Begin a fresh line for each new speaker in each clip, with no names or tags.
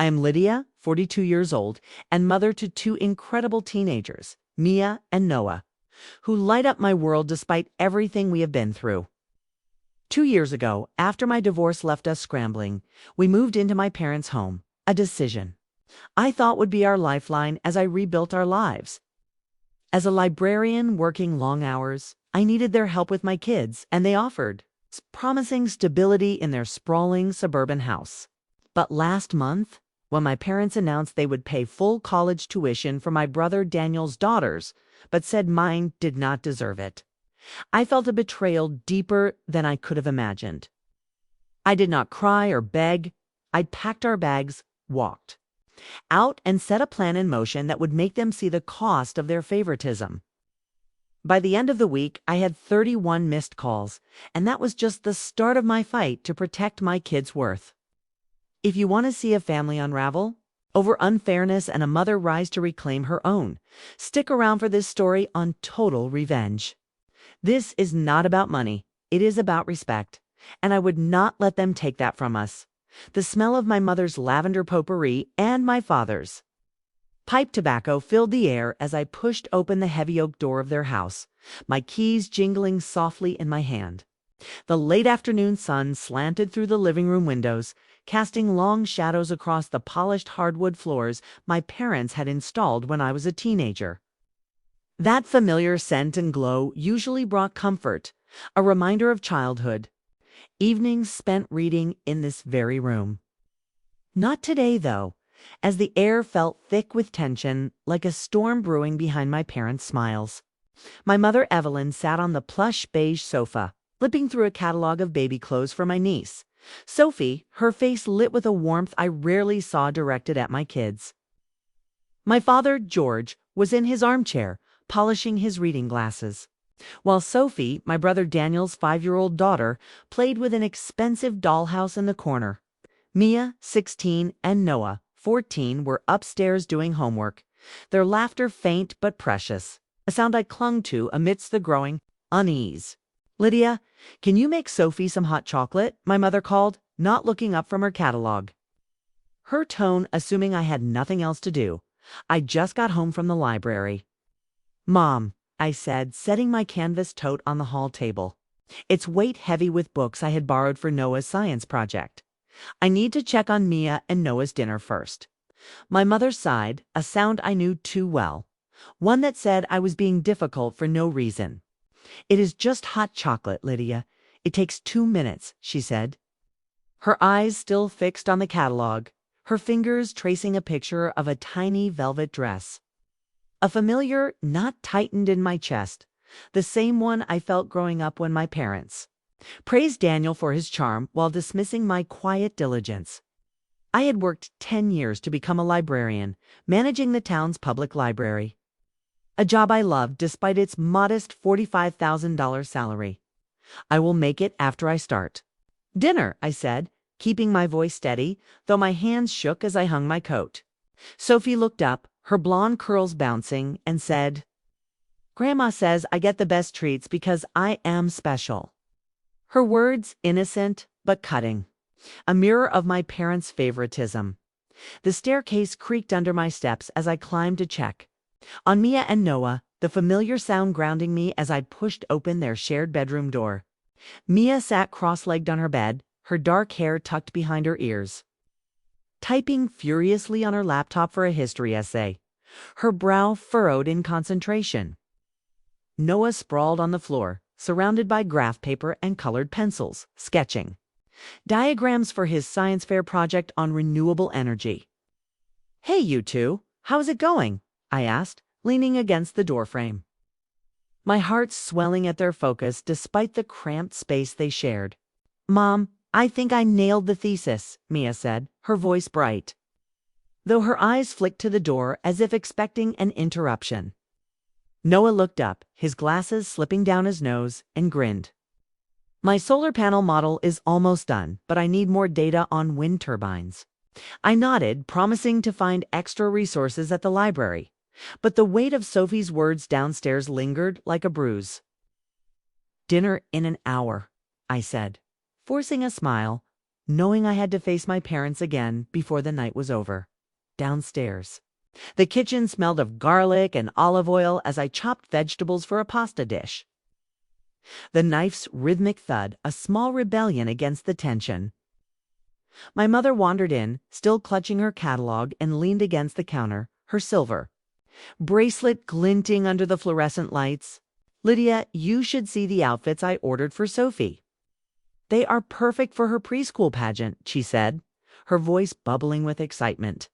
am Lydia, 42 years old, and mother to two incredible teenagers, Mia and Noah, who light up my world despite everything we have been through. 2 years ago, after my divorce left us scrambling, we moved into my parents' home, a decision I thought would be our lifeline as I rebuilt our lives. As a librarian working long hours, I needed their help with my kids, and they offered, promising stability in their sprawling suburban house. But last month, when my parents announced they would pay full college tuition for my brother Daniel's daughters, but said mine did not deserve it, I felt a betrayal deeper than I could have imagined. I did not cry or beg. I packed our bags, walked out, and set a plan in motion that would make them see the cost of their favoritism. By the end of the week, I had 31 missed calls, and that was just the start of my fight to protect my kids' worth. If you want to see a family unravel over unfairness and a mother rise to reclaim her own, stick around for this story on total revenge. This is not about money. It is about respect, and I would not let them take that from us. The smell of my mother's lavender potpourri and my father's pipe tobacco filled the air as I pushed open the heavy oak door of their house, my keys jingling softly in my hand. The late afternoon sun slanted through the living room windows, casting long shadows across the polished hardwood floors my parents had installed when I was a teenager. That familiar scent and glow usually brought comfort, a reminder of childhood. Evenings spent reading in this very room. Not today, though, as the air felt thick with tension, like a storm brewing behind my parents' smiles. My mother Evelyn sat on the plush beige sofa, flipping through a catalog of baby clothes for my niece. Sophie, her face lit with a warmth I rarely saw directed at my kids. My father, George, was in his armchair, polishing his reading glasses, while Sophie, my brother Daniel's 5-year-old daughter, played with an expensive dollhouse in the corner. Mia, 16, and Noah, 14, were upstairs doing homework, their laughter faint but precious, a sound I clung to amidst the growing unease. "Lydia, can you make Sophie some hot chocolate?" my mother called, not looking up from her catalog. Her tone assuming I had nothing else to do. I just got home from the library. "Mom," I said, setting my canvas tote on the hall table, its weight heavy with books I had borrowed for Noah's science project. "I need to check on Mia and Noah's dinner first." My mother sighed, a sound I knew too well, one that said I was being difficult for no reason. "It is just hot chocolate, Lydia. It takes 2 minutes," she said, her eyes still fixed on the catalog, her fingers tracing a picture of a tiny velvet dress. A familiar knot tightened in my chest, the same one I felt growing up when my parents praised Daniel for his charm while dismissing my quiet diligence. I had worked 10 years to become a librarian, managing the town's public library, a job I loved despite its modest $45,000 salary. "I will make it after I start." "Dinner," I said, keeping my voice steady, though my hands shook as I hung my coat. Sophie looked up, her blonde curls bouncing, and said, "Grandma says I get the best treats because I am special." Her words innocent but cutting, a mirror of my parents' favoritism. The staircase creaked under my steps as I climbed to check on Mia and Noah, the familiar sound grounding me as I pushed open their shared bedroom door. Mia sat cross-legged on her bed, her dark hair tucked behind her ears, typing furiously on her laptop for a history essay, her brow furrowed in concentration. Noah sprawled on the floor, surrounded by graph paper and colored pencils, sketching diagrams for his science fair project on renewable energy. "Hey, you two, how's it going?" I asked, leaning against the doorframe, my heart swelling at their focus despite the cramped space they shared. "Mom, I think I nailed the thesis," Mia said, her voice bright, though her eyes flicked to the door as if expecting an interruption. Noah looked up, his glasses slipping down his nose, and grinned. "My solar panel model is almost done, but I need more data on wind turbines." I nodded, promising to find extra resources at the library, but the weight of Sophie's words downstairs lingered like a bruise. "Dinner in an hour," I said, forcing a smile, knowing I had to face my parents again before the night was over. Downstairs. The kitchen smelled of garlic and olive oil as I chopped vegetables for a pasta dish. The knife's rhythmic thud, a small rebellion against the tension. My mother wandered in, still clutching her catalog, and leaned against the counter, her silver bracelet glinting under the fluorescent lights. "Lydia, you should see the outfits I ordered for Sophie. They are perfect for her preschool pageant," she said, her voice bubbling with excitement.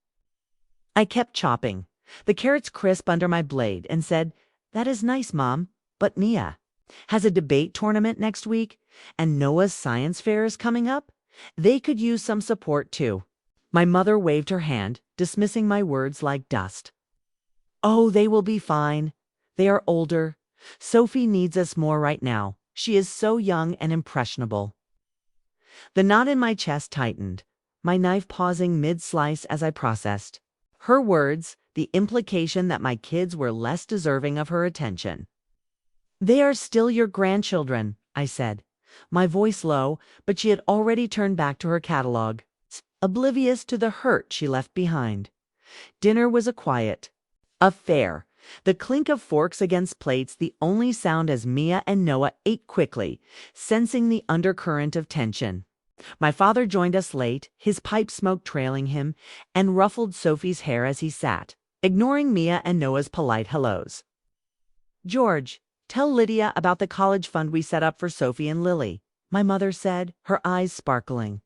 I kept chopping, the carrots crisp under my blade, and said, "That is nice, Mom, but Mia has a debate tournament next week, and Noah's science fair is coming up. They could use some support, too." My mother waved her hand, dismissing my words like dust. "Oh, they will be fine. They are older. Sophie needs us more right now. She is so young and impressionable." The knot in my chest tightened, my knife pausing mid-slice as I processed. Her words, the implication that my kids were less deserving of her attention. "They are still your grandchildren," I said, my voice low, but she had already turned back to her catalog, oblivious to the hurt she left behind. Dinner was a quiet affair. The clink of forks against plates, the only sound as Mia and Noah ate quickly, sensing the undercurrent of tension. My father joined us late, his pipe smoke trailing him, and ruffled Sophie's hair as he sat, ignoring Mia and Noah's polite hellos. "George, tell Lydia about the college fund we set up for Sophie and Lily," my mother said, her eyes sparkling.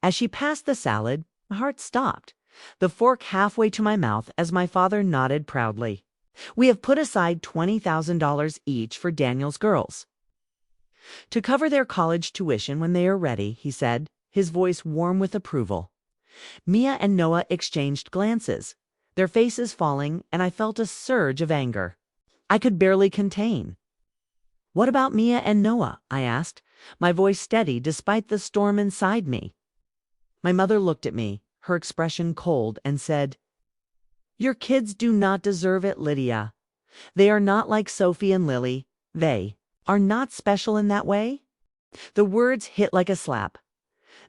As she passed the salad, my heart stopped, the fork halfway to my mouth as my father nodded proudly. "We have put aside $20,000 each for Daniel's girls to cover their college tuition when they are ready," he said, his voice warm with approval. Mia and Noah exchanged glances, their faces falling, and I felt a surge of anger I could barely contain. "What about Mia and Noah?" I asked, my voice steady despite the storm inside me. My mother looked at me, her expression cold, and said, "Your kids do not deserve it, Lydia. They are not like Sophie and Lily. They are not special in that way." The words hit like a slap.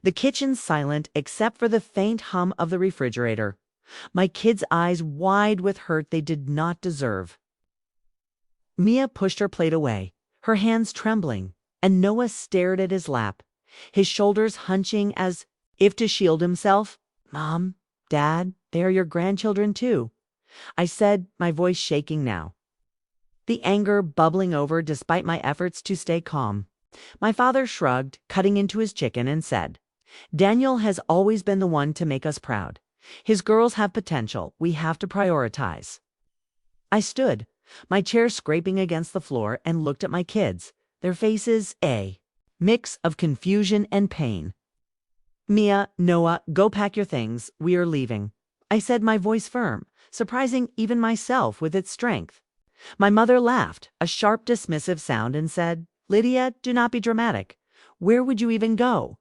The kitchen's silent except for the faint hum of the refrigerator. My kids' eyes wide with hurt they did not deserve. Mia pushed her plate away, her hands trembling, and Noah stared at his lap, his shoulders hunching as if to shield himself. "Mom, Dad, they are your grandchildren too," I said, my voice shaking now, the anger bubbling over despite my efforts to stay calm. My father shrugged, cutting into his chicken, and said, "Daniel has always been the one to make us proud. His girls have potential. We have to prioritize." I stood, my chair scraping against the floor, and looked at my kids, their faces a mix of confusion and pain. "Mia, Noah, go pack your things. We are leaving," I said, my voice firm, surprising even myself with its strength. My mother laughed, a sharp dismissive sound, and said, "Lydia, do not be dramatic. Where would you even go?"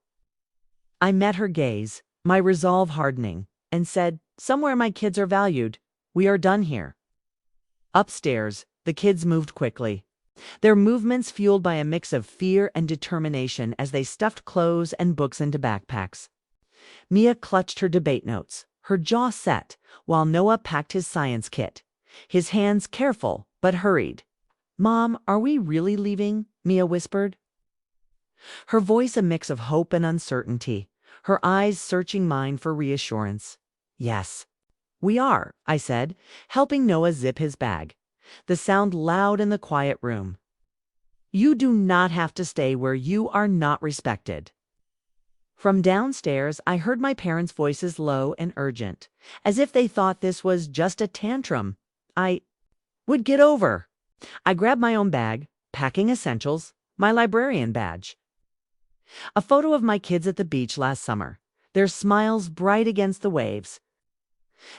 I met her gaze, my resolve hardening, and said, "Somewhere my kids are valued. We are done here." Upstairs, the kids moved quickly, their movements fueled by a mix of fear and determination as they stuffed clothes and books into backpacks. Mia clutched her debate notes, her jaw set, while Noah packed his science kit, his hands careful but hurried. "Mom, are we really leaving?" Mia whispered, her voice a mix of hope and uncertainty, her eyes searching mine for reassurance. "Yes, we are," I said, helping Noah zip his bag, the sound loud in the quiet room. "You do not have to stay where you are not respected." From downstairs, I heard my parents' voices low and urgent, as if they thought this was just a tantrum I would get over. I grabbed my own bag, packing essentials, my librarian badge. A photo of my kids at the beach last summer, their smiles bright against the waves.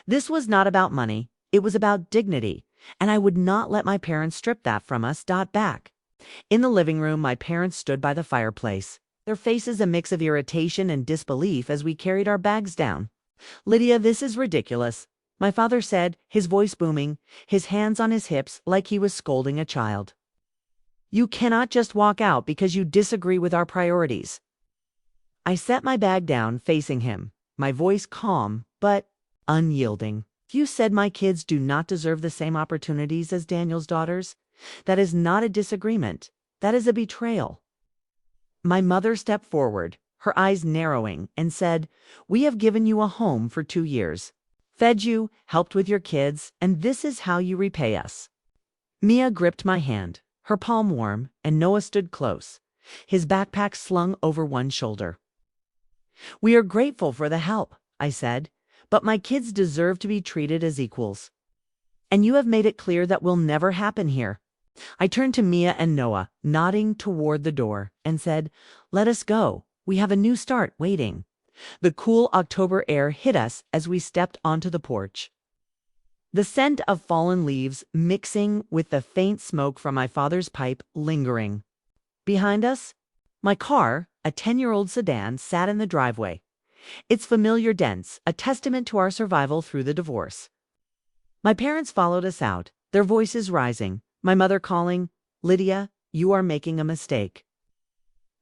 This was not about money, it was about dignity, and I would not let my parents strip that from us. Back. In the living room, my parents stood by the fireplace, their faces a mix of irritation and disbelief as we carried our bags down. "Lydia, this is ridiculous," my father said, his voice booming, his hands on his hips like he was scolding a child. "You cannot just walk out because you disagree with our priorities." I set my bag down, facing him, my voice calm but unyielding. You said my kids do not deserve the same opportunities as Daniel's daughters. That is not a disagreement. That is a betrayal. My mother stepped forward, her eyes narrowing, and said, "We have given you a home for 2 years, fed you, helped with your kids, and this is how you repay us." Mia gripped my hand, her palm warm, and Noah stood close, his backpack slung over one shoulder. "We are grateful for the help," I said, "but my kids deserve to be treated as equals. And you have made it clear that will never happen here." I turned to Mia and Noah, nodding toward the door, and said, "Let us go. We have a new start waiting." The cool October air hit us as we stepped onto the porch. The scent of fallen leaves mixing with the faint smoke from my father's pipe lingering. Behind us, my car, a 10-year-old sedan, sat in the driveway, its familiar dents a testament to our survival through the divorce. My parents followed us out, their voices rising, my mother calling, "Lydia, you are making a mistake.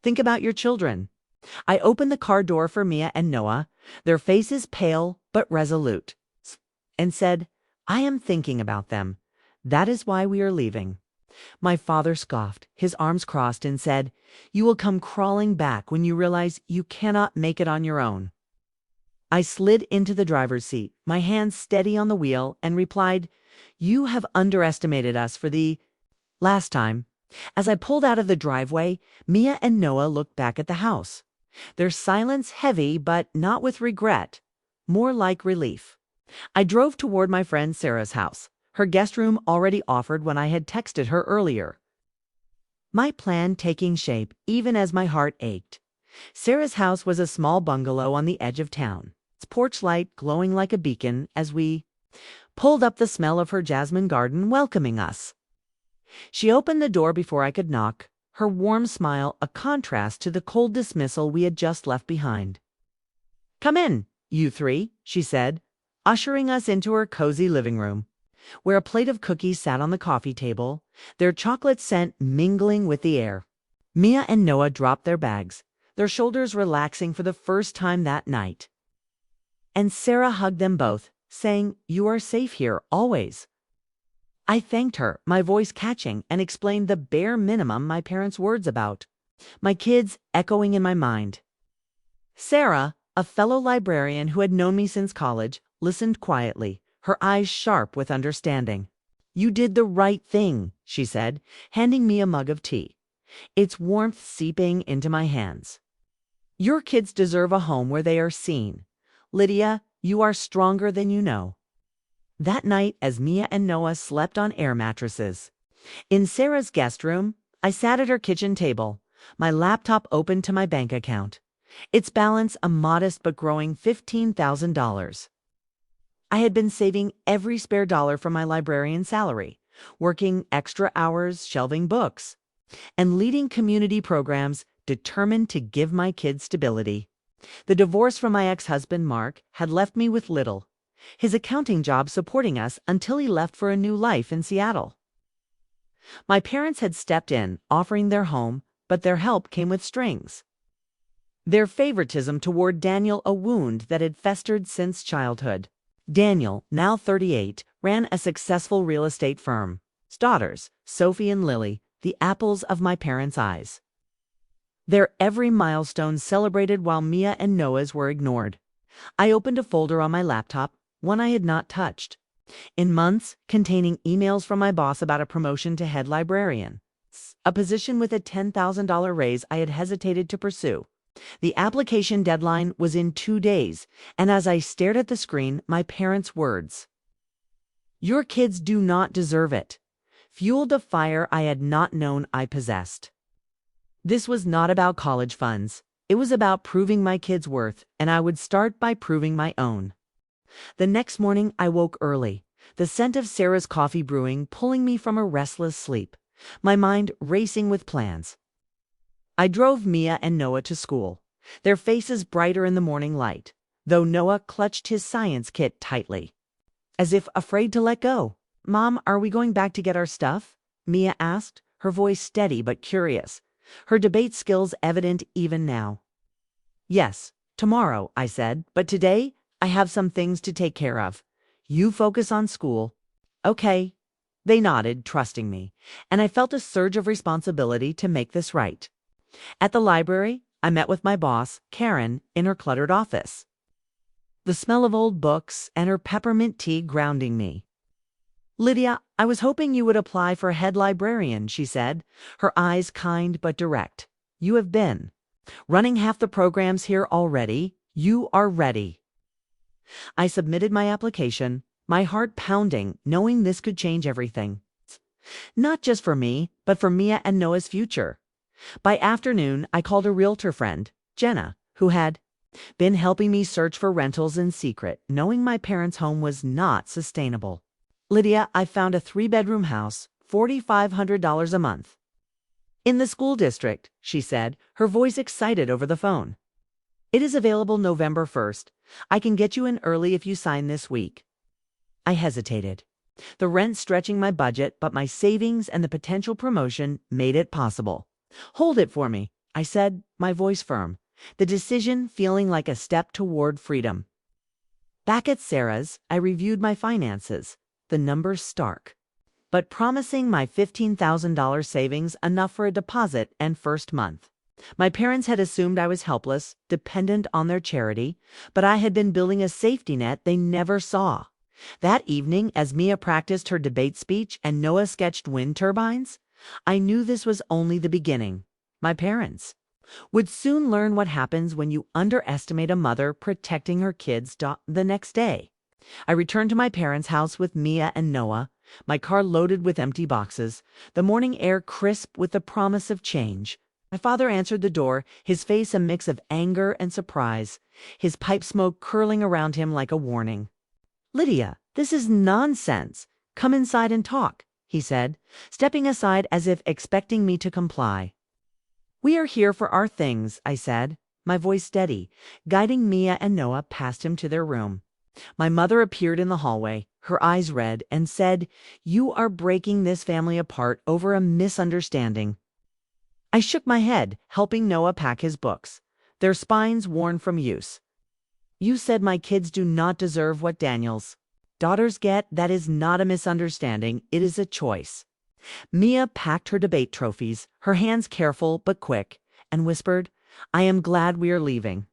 Think about your children." I opened the car door for Mia and Noah, their faces pale but resolute, and said, "I am thinking about them. That is why we are leaving." My father scoffed, his arms crossed, and said, "You will come crawling back when you realize you cannot make it on your own." I slid into the driver's seat, my hands steady on the wheel, and replied, "You have underestimated us for the last time." As I pulled out of the driveway, Mia and Noah looked back at the house, their silence heavy but not with regret, more like relief. I drove toward my friend Sarah's house, her guest room already offered when I had texted her earlier. My plan taking shape even as my heart ached. Sarah's house was a small bungalow on the edge of town, its porch light glowing like a beacon as we pulled up, the smell of her jasmine garden welcoming us. She opened the door before I could knock, her warm smile a contrast to the cold dismissal we had just left behind. "Come in, you three," she said, ushering us into her cozy living room, where a plate of cookies sat on the coffee table, their chocolate scent mingling with the air. Mia and Noah dropped their bags, their shoulders relaxing for the first time that night. And Sarah hugged them both, saying, "You are safe here, always." I thanked her, my voice catching, and explained the bare minimum, my parents' words about my kids echoing in my mind. Sarah, a fellow librarian who had known me since college, listened quietly, her eyes sharp with understanding. "You did the right thing," she said, handing me a mug of tea, its warmth seeping into my hands. "Your kids deserve a home where they are seen. Lydia, you are stronger than you know." That night, as Mia and Noah slept on air mattresses in Sarah's guest room, I sat at her kitchen table, my laptop open to my bank account, its balance a modest but growing $15,000. I had been saving every spare dollar from my librarian salary, working extra hours, shelving books, and leading community programs determined to give my kids stability. The divorce from my ex-husband, Mark, had left me with little, his accounting job supporting us until he left for a new life in Seattle. My parents had stepped in, offering their home, but their help came with strings. Their favoritism toward Daniel, a wound that had festered since childhood. Daniel, now 38, ran a successful real estate firm. His daughters, Sophie and Lily, the apples of my parents' eyes. Their every milestone celebrated while Mia and Noah's were ignored. I opened a folder on my laptop, one I had not touched in months, containing emails from my boss about a promotion to head librarian, a position with a $10,000 raise I had hesitated to pursue. The application deadline was in 2 days, and as I stared at the screen, my parents' words, "Your kids do not deserve it," fueled a fire I had not known I possessed. This was not about college funds. It was about proving my kids' worth, and I would start by proving my own. The next morning, I woke early, the scent of Sarah's coffee brewing pulling me from a restless sleep, my mind racing with plans. I drove Mia and Noah to school, their faces brighter in the morning light, though Noah clutched his science kit tightly, as if afraid to let go. "Mom, are we going back to get our stuff?" Mia asked, her voice steady but curious, her debate skills evident even now. Yes, tomorrow, I said, but today I have some things to take care of. You focus on school. Okay. They nodded, trusting me, and I felt a surge of responsibility to make this right. At the library, I met with my boss, Karen, in her cluttered office. The smell of old books and her peppermint tea grounding me. Lydia, I was hoping you would apply for head librarian, she said, her eyes kind but direct. You have been running half the programs here already. You are ready. I submitted my application, my heart pounding, knowing this could change everything. Not just for me, but for Mia and Noah's future. By afternoon, I called a realtor friend, Jenna, who had been helping me search for rentals in secret, knowing my parents' home was not sustainable. Lydia, I found a 3-bedroom house, $4,500 a month. In the school district, she said, her voice excited over the phone. It is available November 1st. I can get you in early if you sign this week. I hesitated. The rent stretching my budget, but my savings and the potential promotion made it possible. Hold it for me, I said, my voice firm, the decision feeling like a step toward freedom. Back at Sarah's, I reviewed my finances, the numbers stark, but promising my $15,000 savings enough for a deposit and first month. My parents had assumed I was helpless, dependent on their charity, but I had been building a safety net they never saw. That evening, as Mia practiced her debate speech and Noah sketched wind turbines, I knew this was only the beginning. My parents would soon learn what happens when you underestimate a mother protecting her kids the next day. I returned to my parents' house with Mia and Noah, my car loaded with empty boxes, the morning air crisp with the promise of change. My father answered the door, his face a mix of anger and surprise, his pipe smoke curling around him like a warning. Lydia, this is nonsense. Come inside and talk, he said, stepping aside as if expecting me to comply. We are here for our things, I said, my voice steady, guiding Mia and Noah past him to their room. My mother appeared in the hallway, her eyes red, and said, "You are breaking this family apart over a misunderstanding." I shook my head, helping Noah pack his books, their spines worn from use. You said my kids do not deserve what Daniel's daughters get. That is not a misunderstanding. It is a choice. Mia packed her debate trophies, her hands careful but quick, and whispered, I am glad we are leaving.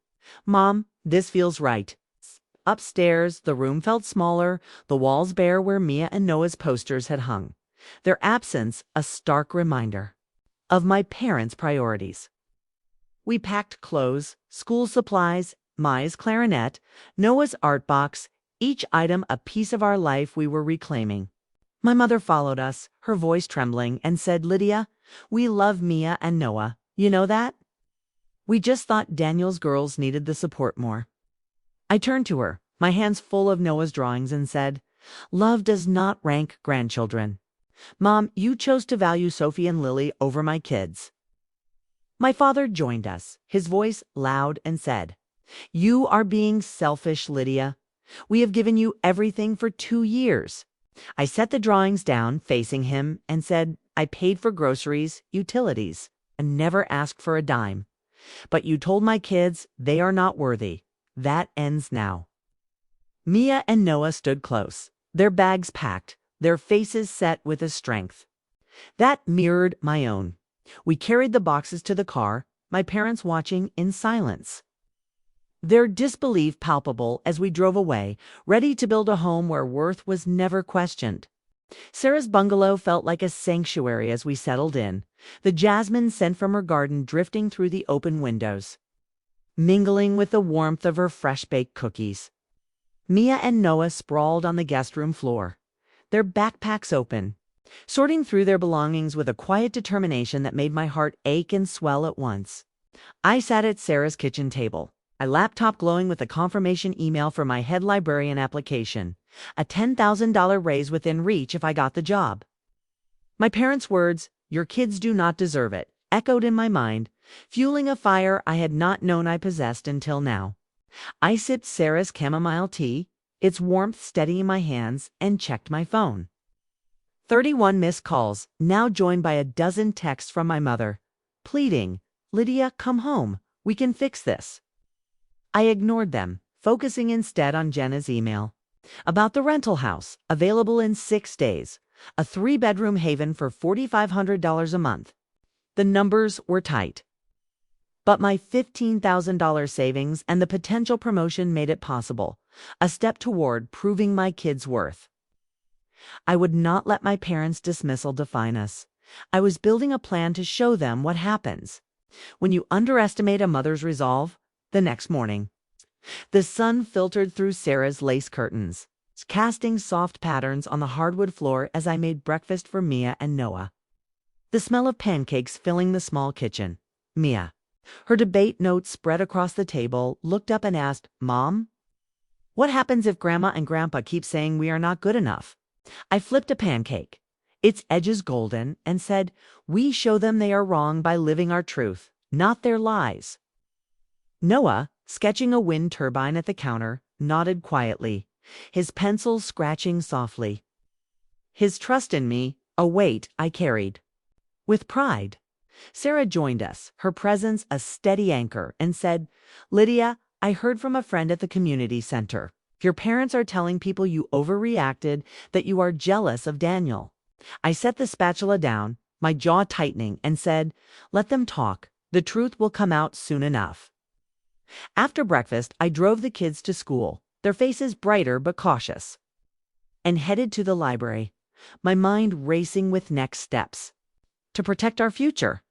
Mom, this feels right. Upstairs, the room felt smaller, the walls bare where Mia and Noah's posters had hung, their absence a stark reminder of my parents' priorities. We packed clothes, school supplies, Mai's clarinet, Noah's art box, each item a piece of our life we were reclaiming. My mother followed us, her voice trembling, and said, Lydia, we love Mia and Noah. You know that? We just thought Daniel's girls needed the support more. I turned to her, my hands full of Noah's drawings, and said, love does not rank grandchildren. Mom, you chose to value Sophie and Lily over my kids. My father joined us, his voice loud, and said, you are being selfish, Lydia. We have given you everything for 2 years. I set the drawings down, facing him, and said, I paid for groceries, utilities, and never asked for a dime. But you told my kids they are not worthy. That ends now. Mia and Noah stood close, their bags packed, their faces set with a strength that mirrored my own. We carried the boxes to the car, my parents watching in silence, their disbelief palpable as we drove away, ready to build a home where worth was never questioned. Sarah's bungalow felt like a sanctuary as we settled in, the jasmine scent from her garden drifting through the open windows, mingling with the warmth of her fresh-baked cookies. Mia and Noah sprawled on the guest room floor, their backpacks open, sorting through their belongings with a quiet determination that made my heart ache and swell at once. I sat at Sarah's kitchen table, my laptop glowing with a confirmation email for my head librarian application, a $10,000 raise within reach if I got the job. My parents' words, your kids do not deserve it, echoed in my mind, fueling a fire I had not known I possessed until now. I sipped Sarah's chamomile tea, its warmth steadying my hands, and checked my phone. 31 missed calls, now joined by a dozen texts from my mother, pleading, Lydia, come home. We can fix this. I ignored them, focusing instead on Jenna's email. About the rental house, available in 6 days. A 3-bedroom haven for $4,500 a month. The numbers were tight. But my $15,000 savings and the potential promotion made it possible, a step toward proving my kids' worth. I would not let my parents' dismissal define us. I was building a plan to show them what happens when you underestimate a mother's resolve. The next morning, the sun filtered through Sarah's lace curtains, casting soft patterns on the hardwood floor as I made breakfast for Mia and Noah. The smell of pancakes filling the small kitchen. Mia, her debate notes spread across the table, looked up and asked, "Mom, what happens if Grandma and Grandpa keep saying we are not good enough?" I flipped a pancake, its edges golden, and said, "We show them they are wrong by living our truth, not their lies." Noah, sketching a wind turbine at the counter, nodded quietly, his pencil scratching softly. His trust in me, a weight I carried with pride. Sarah joined us, her presence a steady anchor, and said, "Lydia, I heard from a friend at the community center. Your parents are telling people you overreacted, that you are jealous of Daniel." I set the spatula down, my jaw tightening, and said, "Let them talk. The truth will come out soon enough." After breakfast, I drove the kids to school, their faces brighter but cautious, and headed to the library, my mind racing with next steps to protect our future.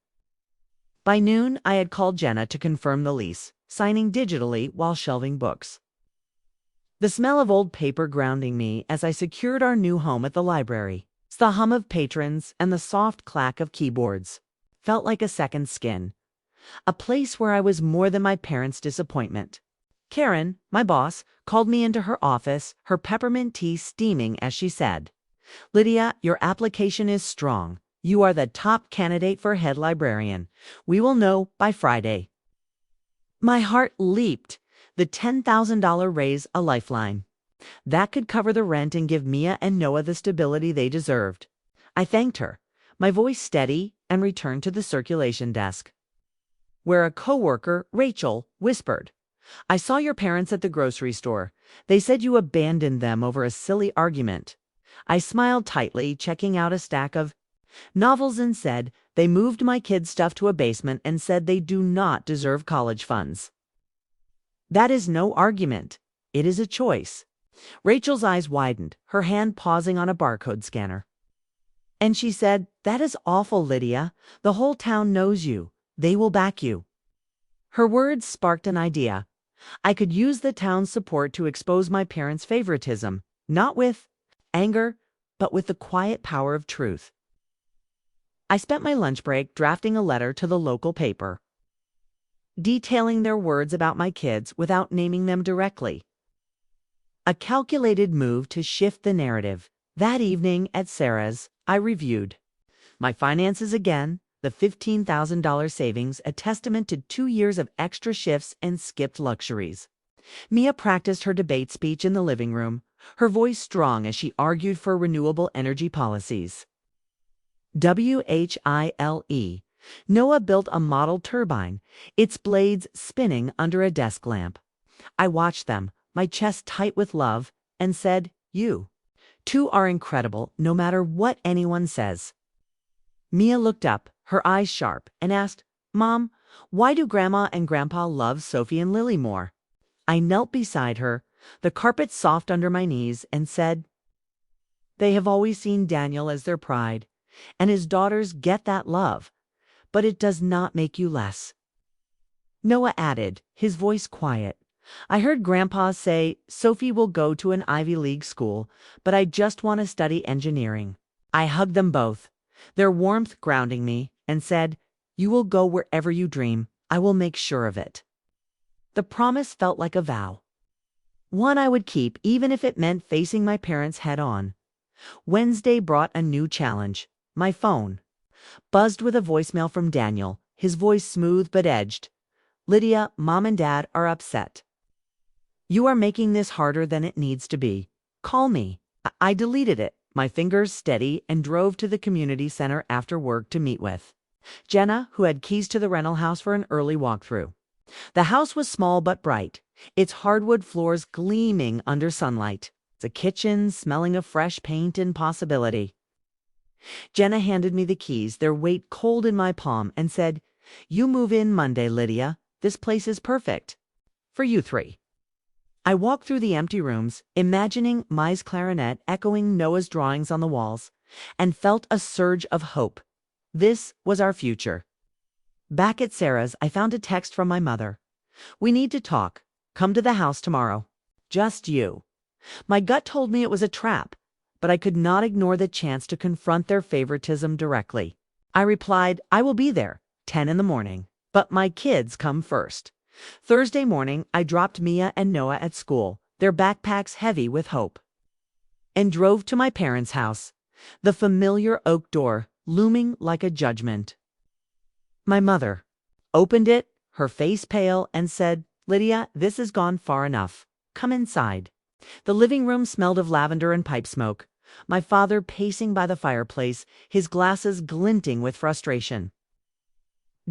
By noon, I had called Jenna to confirm the lease, signing digitally while shelving books. The smell of old paper grounding me as I secured our new home at the library. The hum of patrons and the soft clack of keyboards felt like a second skin, a place where I was more than my parents' disappointment. Karen, my boss, called me into her office, her peppermint tea steaming as she said, "Lydia, your application is strong. You are the top candidate for head librarian. We will know by Friday." My heart leaped. The $10,000 raise, a lifeline. That could cover the rent and give Mia and Noah the stability they deserved. I thanked her, my voice steady, and returned to the circulation desk, where a coworker, Rachel, whispered, "I saw your parents at the grocery store. They said you abandoned them over a silly argument." I smiled tightly, checking out a stack of novels, and said, "They moved my kids' stuff to a basement and said they do not deserve college funds." That is no argument. It is a choice. Rachel's eyes widened, her hand pausing on a barcode scanner. And she said, "That is awful, Lydia. The whole town knows you. They will back you." Her words sparked an idea. I could use the town's support to expose my parents' favoritism, not with anger, but with the quiet power of truth. I spent my lunch break drafting a letter to the local paper, detailing their words about my kids without naming them directly. A calculated move to shift the narrative. That evening at Sarah's, I reviewed my finances again, the $15,000 savings, a testament to 2 years of extra shifts and skipped luxuries. Mia practiced her debate speech in the living room, her voice strong as she argued for renewable energy policies. WHILE. Noah built a model turbine, its blades spinning under a desk lamp. I watched them, my chest tight with love, and said, "You two are incredible, no matter what anyone says." Mia looked up, her eyes sharp, and asked, "Mom, why do Grandma and Grandpa love Sophie and Lily more?" I knelt beside her, the carpet soft under my knees, and said, "They have always seen Daniel as their pride, and his daughters get that love, but it does not make you less." Noah added, his voice quiet, "I heard Grandpa say Sophie will go to an Ivy League school, but I just want to study engineering." I hugged them both, their warmth grounding me, and said, "You will go wherever you dream. I will make sure of it." The promise felt like a vow, one I would keep even if it meant facing my parents head on. Wednesday brought a new challenge. My phone buzzed with a voicemail from Daniel, his voice smooth but edged. "Lydia, Mom and Dad are upset. You are making this harder than it needs to be. Call me." I deleted it, my fingers steady, and drove to the community center after work to meet with Jenna, who had keys to the rental house, for an early walkthrough. The house was small but bright, its hardwood floors gleaming under sunlight, the kitchen smelling of fresh paint and possibility. Jenna handed me the keys, their weight cold in my palm, and said, "You move in Monday, Lydia. This place is perfect. For you three." I walked through the empty rooms, imagining Mai's clarinet echoing Noah's drawings on the walls, and felt a surge of hope. This was our future. Back at Sarah's, I found a text from my mother. "We need to talk. Come to the house tomorrow. Just you." My gut told me it was a trap, but I could not ignore the chance to confront their favoritism directly. I replied, "I will be there, 10 in the morning, but my kids come first." Thursday morning, I dropped Mia and Noah at school, their backpacks heavy with hope, and drove to my parents' house, the familiar oak door looming like a judgment. My mother opened it, her face pale, and said, "Lydia, this has gone far enough. Come inside." The living room smelled of lavender and pipe smoke, my father pacing by the fireplace, his glasses glinting with frustration.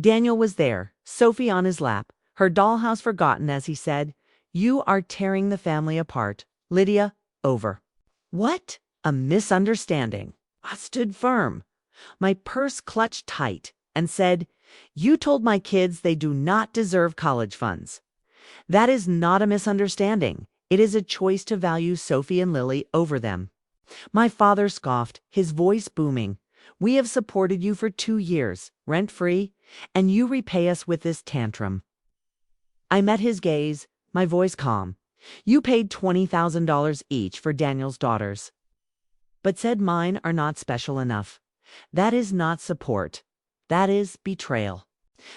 Daniel was there, Sophie on his lap, her dollhouse forgotten as he said, "You are tearing the family apart. Lydia, over." What? A misunderstanding. I stood firm, my purse clutched tight, and said, "You told my kids they do not deserve college funds." That is not a misunderstanding. It is a choice to value Sophie and Lily over them. My father scoffed, his voice booming. "We have supported you for 2 years, rent-free, and you repay us with this tantrum." I met his gaze, my voice calm. "You paid $20,000 each for Daniel's daughters, but said mine are not special enough. That is not support. That is betrayal."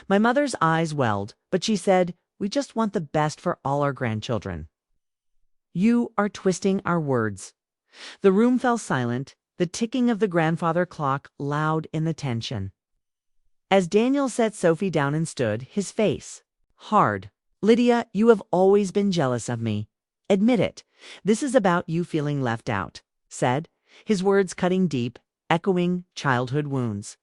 My mother's eyes welled, but she said, "We just want the best for all our grandchildren." "You are twisting our words." The room fell silent, the ticking of the grandfather clock loud in the tension. As Daniel set Sophie down and stood, his face hard. "Lydia, you have always been jealous of me. Admit it. This is about you feeling left out," said, his words cutting deep, echoing childhood wounds.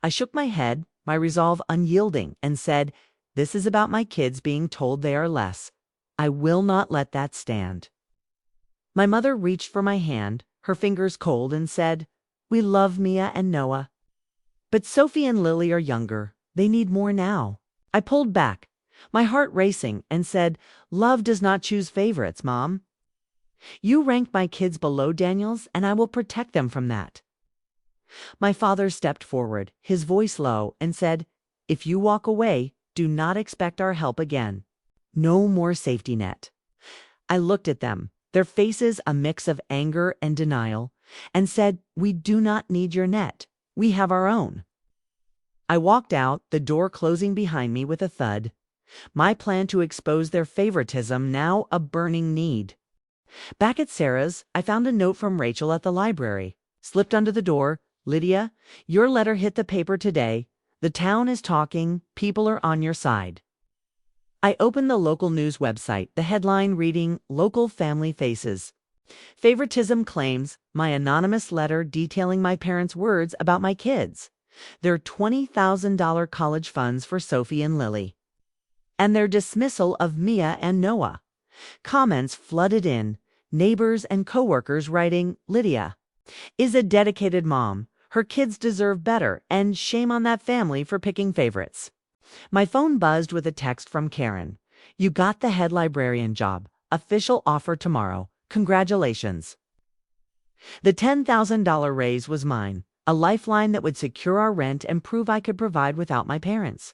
I shook my head, my resolve unyielding, and said, "This is about my kids being told they are less. I will not let that stand." My mother reached for my hand, her fingers cold, and said, "We love Mia and Noah, but Sophie and Lily are younger. They need more now." I pulled back, my heart racing, and said, "Love does not choose favorites, Mom. You rank my kids below Daniel's, and I will protect them from that." My father stepped forward, his voice low, and said, "If you walk away, do not expect our help again. No more safety net." I looked at them, their faces a mix of anger and denial, and said, "We do not need your net. We have our own." I walked out, the door closing behind me with a thud. My plan to expose their favoritism now a burning need. Back at Sarah's, I found a note from Rachel at the library. Slipped under the door, "Lydia, your letter hit the paper today. The town is talking. People are on your side." I opened the local news website, the headline reading, "Local Family Faces. Favoritism claims," my anonymous letter detailing my parents' words about my kids, their $20,000 college funds for Sophie and Lily, and their dismissal of Mia and Noah. Comments flooded in, neighbors and coworkers writing, "Lydia is a dedicated mom. Her kids deserve better, and shame on that family for picking favorites." My phone buzzed with a text from Karen. "You got the head librarian job. Official offer tomorrow. Congratulations." The $10,000 raise was mine, a lifeline that would secure our rent and prove I could provide without my parents.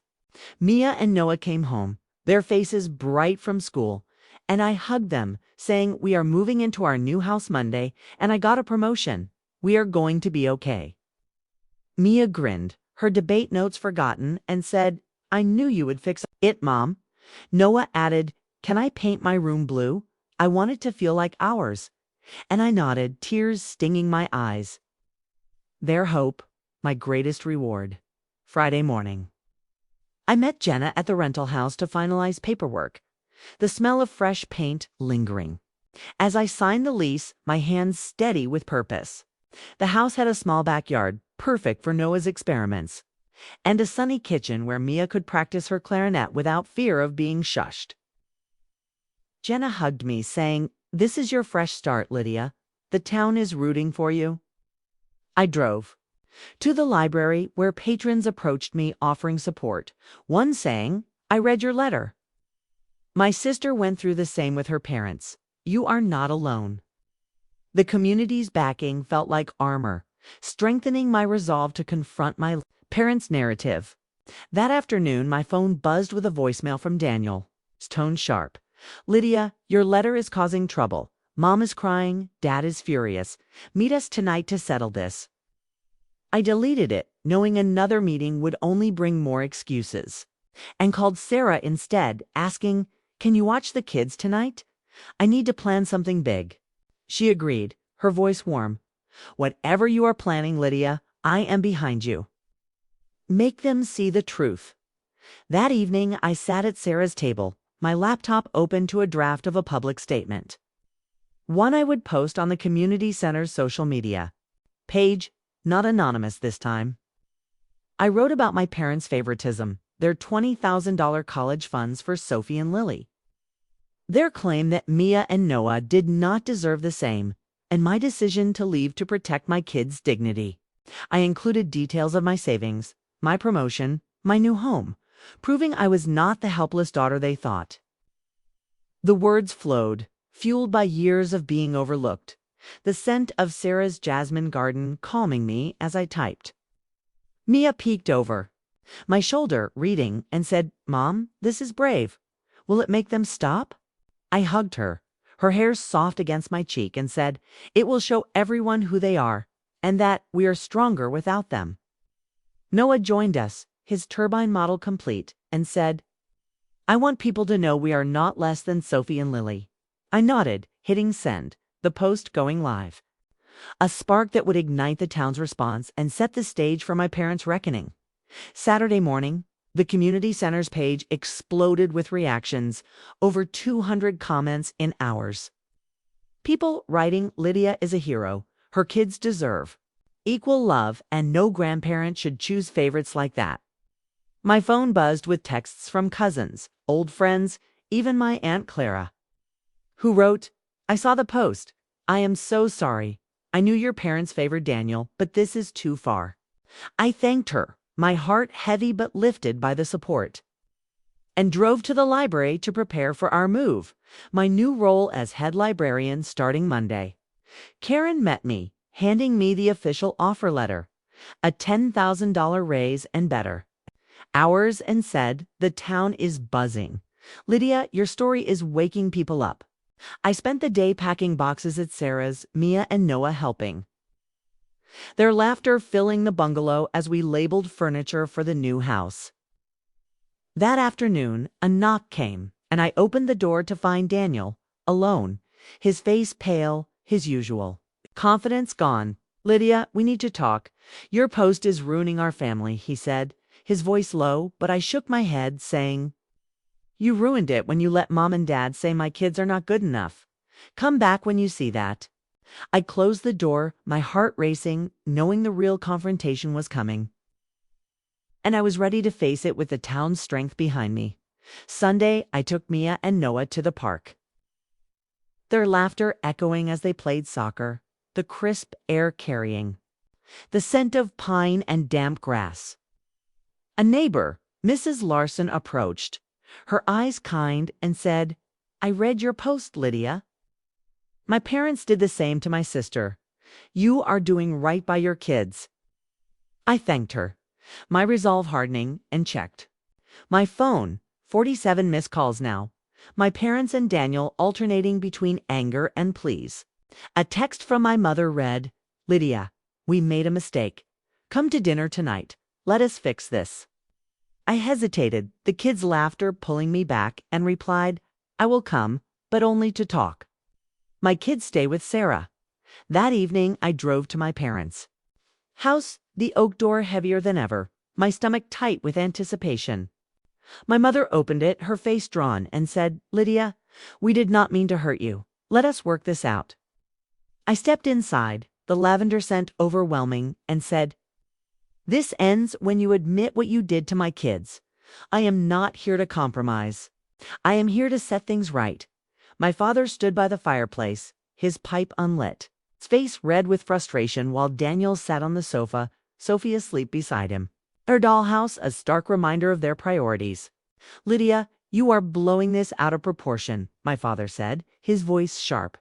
Mia and Noah came home, their faces bright from school, and I hugged them, saying, "We are moving into our new house Monday, and I got a promotion. We are going to be okay." Mia grinned, her debate notes forgotten, and said, "I knew you would fix it, Mom." Noah added, "Can I paint my room blue? I want it to feel like ours." And I nodded, tears stinging my eyes. Their hope, my greatest reward. Friday morning. I met Jenna at the rental house to finalize paperwork, the smell of fresh paint lingering. As I signed the lease, my hands steady with purpose. The house had a small backyard, perfect for Noah's experiments. and a sunny kitchen where Mia could practice her clarinet without fear of being shushed. Jenna hugged me, saying, "This is your fresh start, Lydia. The town is rooting for you." I drove to the library where patrons approached me offering support, one saying, "I read your letter." My sister went through the same with her parents. You are not alone. The community's backing felt like armor, strengthening my resolve to confront my parents' narrative. That afternoon, my phone buzzed with a voicemail from Daniel, his tone sharp. "Lydia, your letter is causing trouble. Mom is crying, Dad is furious. Meet us tonight to settle this." I deleted it, knowing another meeting would only bring more excuses, and called Sarah instead, asking, "Can you watch the kids tonight? I need to plan something big." She agreed, her voice warm. "Whatever you are planning, Lydia, I am behind you. Make them see the truth." That evening, I sat at Sarah's table, my laptop open to a draft of a public statement. One I would post on the community center's social media page, not anonymous this time. I wrote about my parents' favoritism, their $20,000 college funds for Sophie and Lily, their claim that Mia and Noah did not deserve the same, and my decision to leave to protect my kids' dignity. I included details of my savings, my promotion, my new home, proving I was not the helpless daughter they thought. The words flowed, fueled by years of being overlooked, the scent of Sarah's jasmine garden calming me as I typed. Mia peeked over my shoulder, reading, and said, "Mom, this is brave. Will it make them stop?" I hugged her, her hair soft against my cheek, and said, "It will show everyone who they are, and that we are stronger without them." Noah joined us, his turbine model complete, and said, "I want people to know we are not less than Sophie and Lily." I nodded, hitting send, the post going live. A spark that would ignite the town's response and set the stage for my parents' reckoning. Saturday morning, the community center's page exploded with reactions, over 200 comments in hours. People writing, "Lydia is a hero. Her kids deserve equal love, and no grandparent should choose favorites like that." My phone buzzed with texts from cousins, old friends, even my Aunt Clara, who wrote, "I saw the post. I am so sorry. I knew your parents favored Daniel, but this is too far." I thanked her, my heart heavy but lifted by the support, and drove to the library to prepare for our move, my new role as head librarian starting Monday. Karen met me, handing me the official offer letter, a $10,000 raise and better hours, and said, "The town is buzzing. Lydia, your story is waking people up." I spent the day packing boxes at Sarah's, Mia and Noah helping, their laughter filling the bungalow as we labeled furniture for the new house. That afternoon, a knock came, and I opened the door to find Daniel, alone, his face pale, his usual confidence gone. "Lydia, we need to talk. Your post is ruining our family," he said, his voice low, but I shook my head, saying, "You ruined it when you let Mom and Dad say my kids are not good enough. Come back when you see that." I closed the door, my heart racing, knowing the real confrontation was coming. And I was ready to face it with the town's strength behind me. Sunday, I took Mia and Noah to the park, their laughter echoing as they played soccer, the crisp air carrying the scent of pine and damp grass. A neighbor, Mrs. Larson, approached, her eyes kind, and said, "I read your post, Lydia." My parents did the same to my sister. "You are doing right by your kids." I thanked her, my resolve hardening, and checked my phone, 47 missed calls now. My parents and Daniel alternating between anger and pleas. A text from my mother read, "Lydia, we made a mistake. Come to dinner tonight. Let us fix this." I hesitated, the kids' laughter pulling me back, and replied, "I will come, but only to talk. My kids stay with Sarah." That evening, I drove to my parents' house, the oak door heavier than ever, my stomach tight with anticipation. My mother opened it, her face drawn, and said, "Lydia, we did not mean to hurt you. Let us work this out." I stepped inside, the lavender scent overwhelming, and said, This ends when you admit what you did to my kids. I am not here to compromise. I am here to set things right. My father stood by the fireplace, his pipe unlit, his face red with frustration while Daniel sat on the sofa, Sophie asleep beside him. Her dollhouse, a stark reminder of their priorities. "Lydia, you are blowing this out of proportion," my father said, his voice sharp.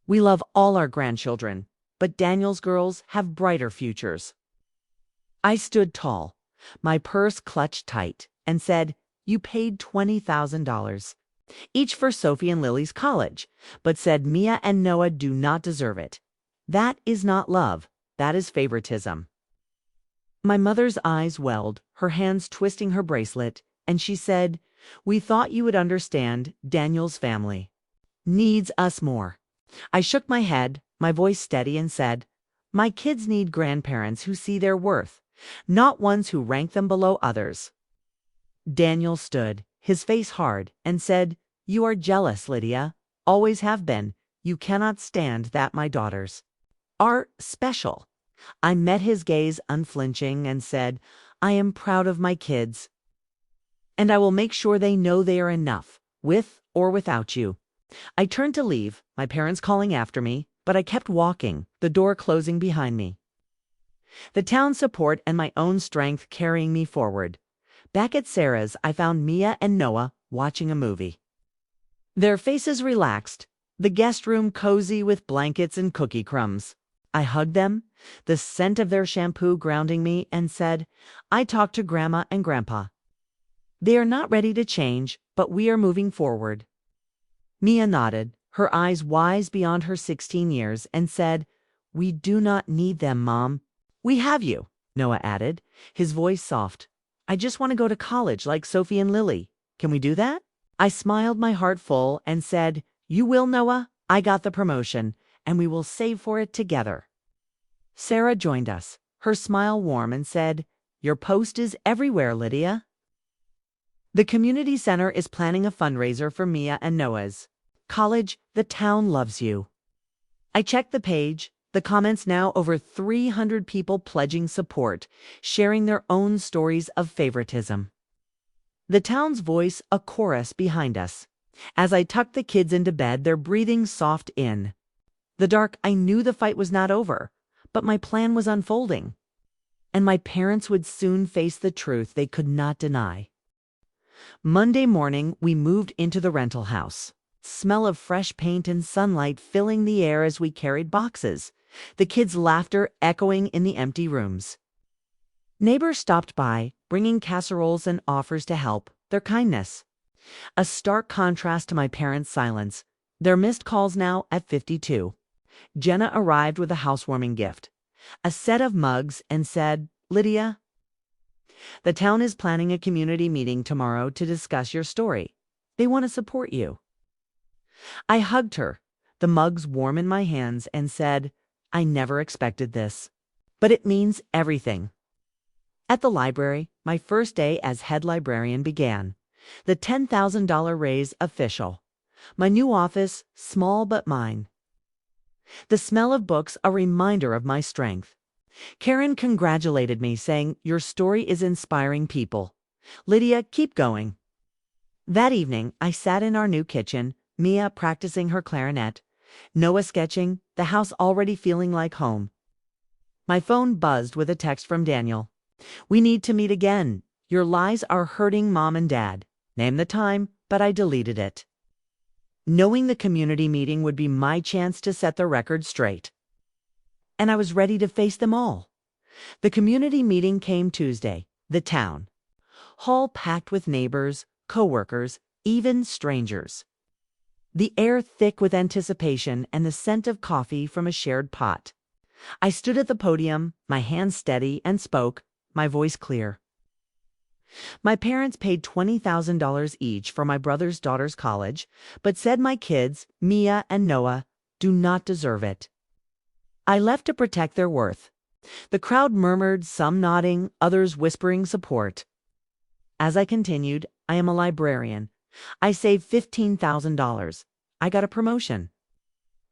"We love all our grandchildren, but Daniel's girls have brighter futures." I stood tall, my purse clutched tight, and said, "You paid $20,000. Each for Sophie and Lily's college, but said Mia and Noah do not deserve it. That is not love, that is favoritism." My mother's eyes welled, her hands twisting her bracelet, and she said, "We thought you would understand. Daniel's family needs us more." I shook my head, my voice steady, and said, "My kids need grandparents who see their worth, not ones who rank them below others." Daniel stood, his face hard, and said, "You are jealous, Lydia. Always have been. You cannot stand that my daughters are special." I met his gaze unflinching and said, "I am proud of my kids, and I will make sure they know they are enough, with or without you." I turned to leave, my parents calling after me, but I kept walking, the door closing behind me. The town's support and my own strength carrying me forward. Back at Sarah's, I found Mia and Noah watching a movie. Their faces relaxed, the guest room cozy with blankets and cookie crumbs. I hugged them, the scent of their shampoo grounding me, and said, "I talked to Grandma and Grandpa. They are not ready to change, but we are moving forward." Mia nodded, her eyes wise beyond her 16 years, and said, "We do not need them, Mom." "We have you," Noah added, his voice soft. "I just want to go to college like Sophie and Lily. Can we do that?" I smiled, my heart full, and said, "You will, Noah. I got the promotion, and we will save for it together." Sarah joined us, her smile warm, and said, "Your post is everywhere, Lydia." The community center is planning a fundraiser for Mia and Noah's college. The town loves you. I checked the page, the comments now over 300 people pledging support, sharing their own stories of favoritism. The town's voice a chorus behind us. As I tucked the kids into bed, their breathing soft in the dark, I knew the fight was not over, but my plan was unfolding, and my parents would soon face the truth they could not deny. Monday morning, we moved into the rental house. Smell of fresh paint and sunlight filling the air as we carried boxes, the kids' laughter echoing in the empty rooms. Neighbors stopped by, bringing casseroles and offers to help, their kindness. A stark contrast to my parents' silence, their missed calls now at 52. Jenna arrived with a housewarming gift, a set of mugs, and said, "Lydia, the town is planning a community meeting tomorrow to discuss your story. They want to support you." I hugged her, the mugs warm in my hands, and said, "I never expected this, but it means everything." At the library, my first day as head librarian began. The $10,000 raise official. My new office, small but mine. The smell of books a reminder of my strength. Karen congratulated me, saying, "Your story is inspiring people. Lydia, keep going." That evening, I sat in our new kitchen, Mia practicing her clarinet, Noah sketching, the house already feeling like home. My phone buzzed with a text from Daniel. "We need to meet again. Your lies are hurting Mom and Dad." Name the time, but I deleted it, knowing the community meeting would be my chance to set the record straight. And I was ready to face them all. The community meeting came Tuesday, the town hall packed with neighbors, co-workers, even strangers. The air thick with anticipation and the scent of coffee from a shared pot. I stood at the podium, my hands steady, and spoke, my voice clear. My parents paid $20,000 each for my brother's daughter's college, but said my kids, Mia and Noah, do not deserve it. I left to protect their worth. The crowd murmured, some nodding, others whispering support. As I continued, "I am a librarian. I saved $15,000. I got a promotion.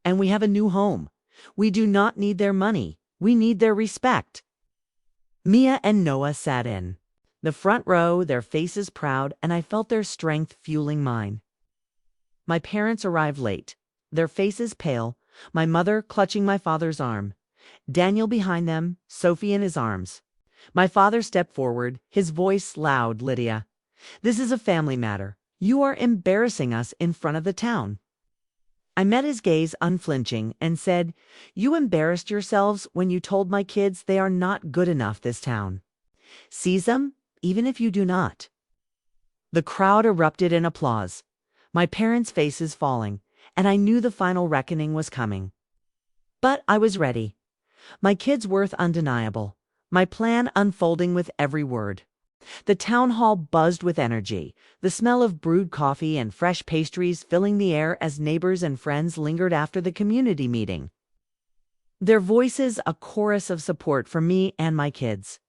And we have a new home. We do not need their money. We need their respect." Mia and Noah sat in the front row, their faces proud, and I felt their strength fueling mine. My parents arrived late, their faces pale, my mother clutching my father's arm, Daniel behind them, Sophie in his arms. My father stepped forward, his voice loud. "Lydia, this is a family matter. You are embarrassing us in front of the town." I met his gaze unflinching and said, "You embarrassed yourselves when you told my kids they are not good enough this town. Seize them, even if you do not." The crowd erupted in applause, my parents' faces falling, and I knew the final reckoning was coming. But I was ready. My kids' worth undeniable, my plan unfolding with every word. The town hall buzzed with energy, the smell of brewed coffee and fresh pastries filling the air as neighbors and friends lingered after the community meeting, their voices a chorus of support for me and my kids.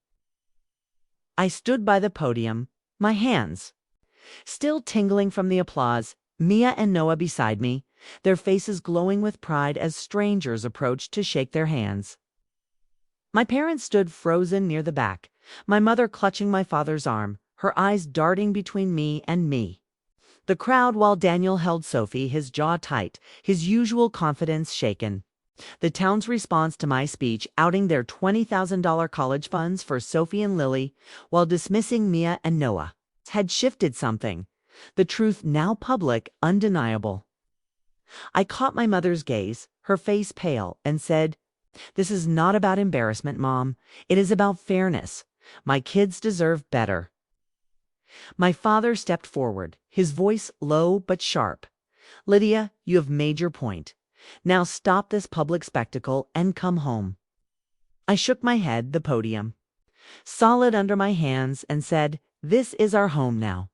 I stood by the podium, my hands still tingling from the applause, Mia and Noah beside me, their faces glowing with pride as strangers approached to shake their hands. My parents stood frozen near the back, my mother clutching my father's arm, her eyes darting between me and me. The crowd, while Daniel held Sophie, his jaw tight, his usual confidence shaken. The town's response to my speech, outing their $20,000 college funds for Sophie and Lily, while dismissing Mia and Noah, had shifted something. The truth now public, undeniable. I caught my mother's gaze, her face pale, and said, "This is not about embarrassment, Mom. It is about fairness. My kids deserve better." My father stepped forward, his voice low but sharp. "Lydia, you have made your point. Now stop this public spectacle and come home." I shook my head, the podium solid under my hands, and said, "This is our home now.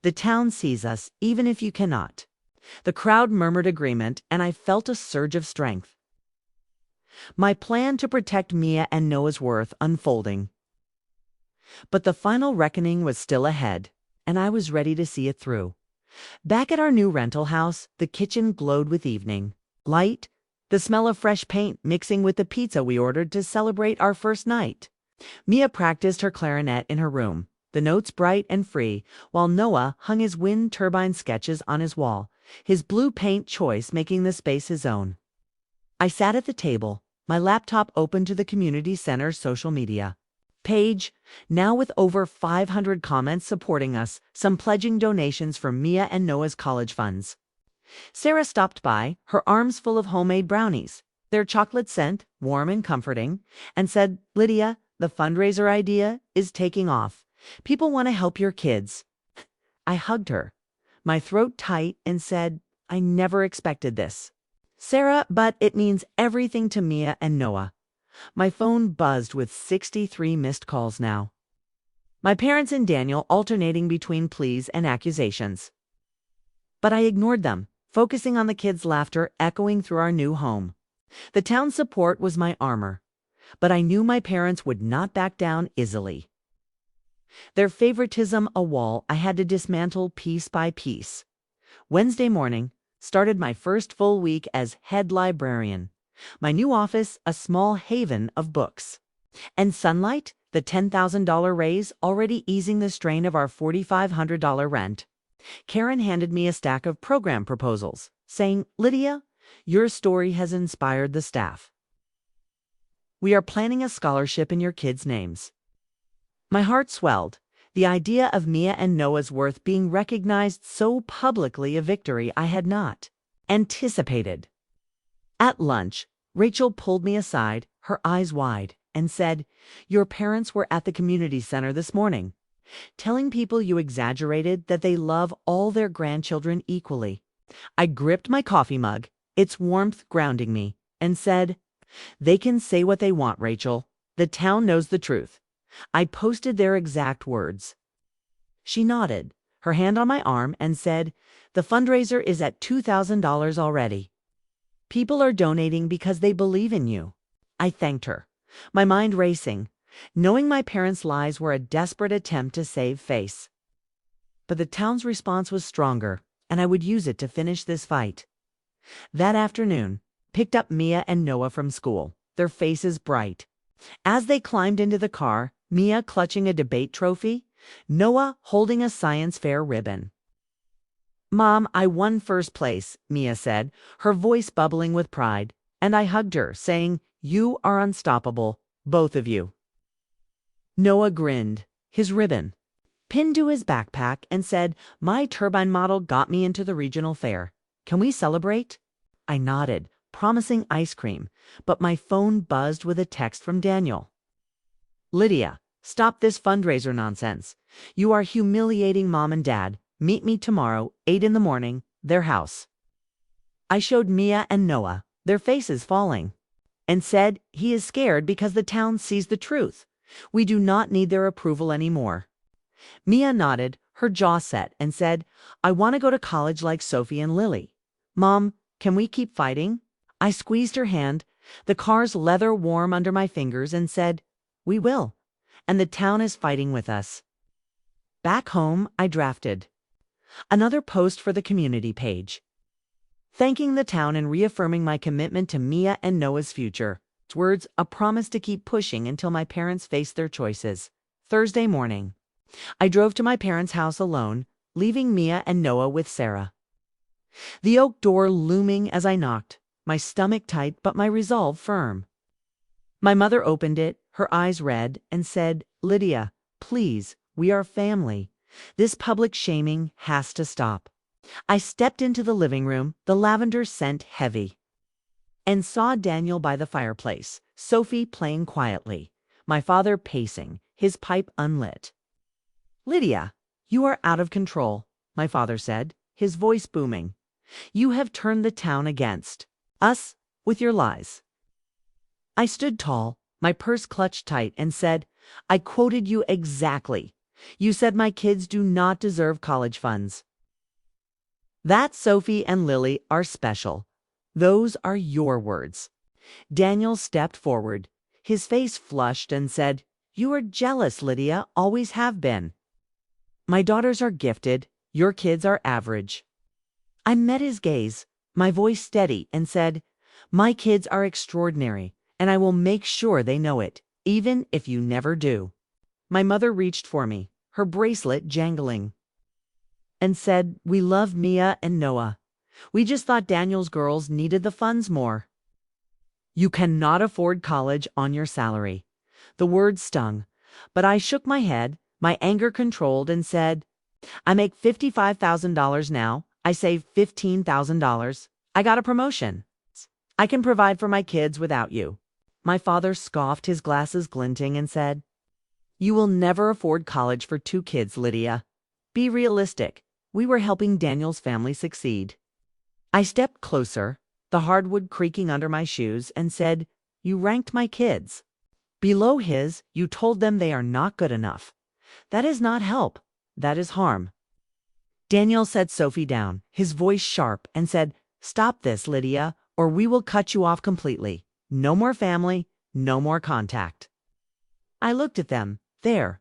The town sees us, even if you cannot." The crowd murmured agreement, and I felt a surge of strength. My plan to protect Mia and Noah's worth unfolding. But the final reckoning was still ahead, and I was ready to see it through. Back at our new rental house, the kitchen glowed with evening light, the smell of fresh paint mixing with the pizza we ordered to celebrate our first night. Mia practiced her clarinet in her room, the notes bright and free, while Noah hung his wind turbine sketches on his wall, his blue paint choice making the space his own. I sat at the table, my laptop open to the community center's social media page, now with over 500 comments supporting us, some pledging donations for Mia and Noah's college funds. Sarah stopped by, her arms full of homemade brownies, their chocolate scent warm and comforting, and said, "Lydia, the fundraiser idea is taking off. People want to help your kids." I hugged her, my throat tight, and said, "I never expected this, Sarah, but it means everything to Mia and Noah." My phone buzzed with 63 missed calls now. My parents and Daniel alternating between pleas and accusations. But I ignored them, focusing on the kids' laughter echoing through our new home. The town's support was my armor, but I knew my parents would not back down easily. Their favoritism a wall I had to dismantle piece by piece. Wednesday morning started my first full week as head librarian. My new office, a small haven of books. And sunlight, the $10,000 raise already easing the strain of our $4,500 rent. Karen handed me a stack of program proposals, saying, "Lydia, your story has inspired the staff. We are planning a scholarship in your kids' names." My heart swelled. The idea of Mia and Noah's worth being recognized so publicly a victory I had not anticipated. At lunch, Rachel pulled me aside, her eyes wide, and said, "Your parents were at the community center this morning, telling people you exaggerated that they love all their grandchildren equally." I gripped my coffee mug, its warmth grounding me, and said, "They can say what they want, Rachel. The town knows the truth." I posted their exact words. She nodded, her hand on my arm, and said, "The fundraiser is at $2,000 already. People are donating because they believe in you." I thanked her, my mind racing, knowing my parents' lies were a desperate attempt to save face. But the town's response was stronger, and I would use it to finish this fight. That afternoon, picked up Mia and Noah from school, their faces bright. As they climbed into the car, Mia clutching a debate trophy, Noah holding a science fair ribbon. "Mom, I won first place," Mia said, her voice bubbling with pride, and I hugged her, saying, "You are unstoppable, both of you." Noah grinned, his ribbon pinned to his backpack, and said, "My turbine model got me into the regional fair. Can we celebrate?" I nodded, promising ice cream, but my phone buzzed with a text from Daniel. "Lydia, stop this fundraiser nonsense. You are humiliating Mom and Dad. Meet me tomorrow, 8 in the morning, their house." I showed Mia and Noah, their faces falling, and said, "He is scared because the town sees the truth. We do not need their approval anymore." Mia nodded, her jaw set, and said, "I want to go to college like Sophie and Lily. Mom, can we keep fighting?" I squeezed her hand, the car's leather warm under my fingers, and said, "We will, and the town is fighting with us." Back home, I drafted another post for the community page, thanking the town and reaffirming my commitment to Mia and Noah's future. Words, a promise to keep pushing until my parents faced their choices. Thursday morning, I drove to my parents' house alone, leaving Mia and Noah with Sarah. The oak door looming as I knocked, my stomach tight but my resolve firm. My mother opened it, her eyes red, and said, "Lydia, please, we are family. This public shaming has to stop." I stepped into the living room, the lavender scent heavy, and saw Daniel by the fireplace, Sophie playing quietly, my father pacing, his pipe unlit. "Lydia, you are out of control," my father said, his voice booming. "You have turned the town against us with your lies." I stood tall, my purse clutched tight, and said, "I quoted you exactly. You said my kids do not deserve college funds. That Sophie and Lily are special. Those are your words." Daniel stepped forward, his face flushed, and said, "You are jealous, Lydia, always have been. My daughters are gifted, your kids are average." I met his gaze, my voice steady, and said, "My kids are extraordinary, and I will make sure they know it, even if you never do." My mother reached for me, her bracelet jangling, and said, "We love Mia and Noah. We just thought Daniel's girls needed the funds more." "You cannot afford college on your salary." The words stung, but I shook my head, my anger controlled, and said, "I make $55,000 now. I save $15,000. I got a promotion. I can provide for my kids without you." My father scoffed, his glasses glinting, and said, "You will never afford college for 2 kids, Lydia. Be realistic. We were helping Daniel's family succeed." I stepped closer, the hardwood creaking under my shoes, and said, "You ranked my kids below his. You told them they are not good enough. That is not help. That is harm." Daniel set Sophie down, his voice sharp, and said, "Stop this, Lydia, or we will cut you off completely. No more family, no more contact." I looked at them, their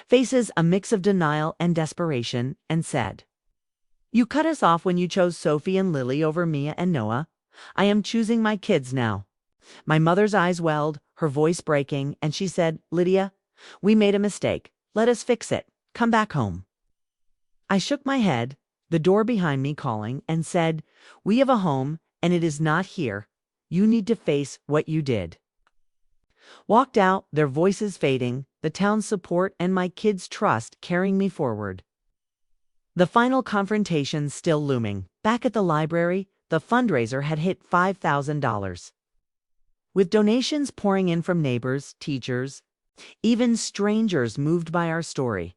faces a mix of denial and desperation, and said, "You cut us off when you chose Sophie and Lily over Mia and Noah. I am choosing my kids now." My mother's eyes welled, her voice breaking, and she said, "Lydia, we made a mistake. Let us fix it. Come back home." I shook my head, the door behind me calling, and said, "We have a home, and it is not here. You need to face what you did." Walked out, their voices fading, the town's support and my kids' trust carrying me forward. The final confrontation still looming. Back at the library, the fundraiser had hit $5,000. With donations pouring in from neighbors, teachers, even strangers moved by our story,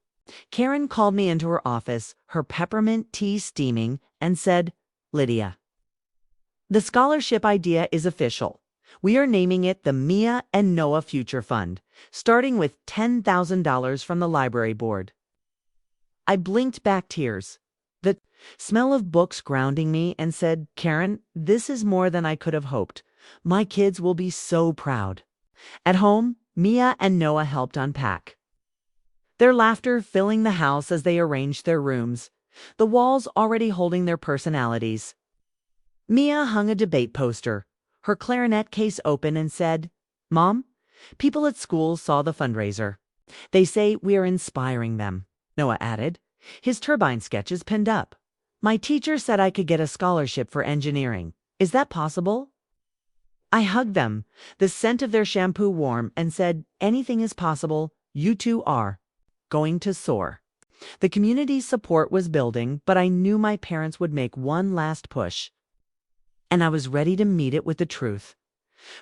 Karen called me into her office, her peppermint tea steaming, and said, "Lydia, the scholarship idea is official. We are naming it the Mia and Noah Future Fund, starting with $10,000 from the library board." I blinked back tears, the smell of books grounding me, and said, "Karen, this is more than I could have hoped. My kids will be so proud." At home, Mia and Noah helped unpack, their laughter filling the house as they arranged their rooms, the walls already holding their personalities. Mia hung a debate poster, her clarinet case open, and said, "Mom, people at school saw the fundraiser. They say we are inspiring them, Noah added, his turbine sketches pinned up. My teacher said I could get a scholarship for engineering. Is that possible? I hugged them, the scent of their shampoo warm, and said, anything is possible. You two are going to soar. The community's support was building, but I knew my parents would make one last push. And I was ready to meet it with the truth.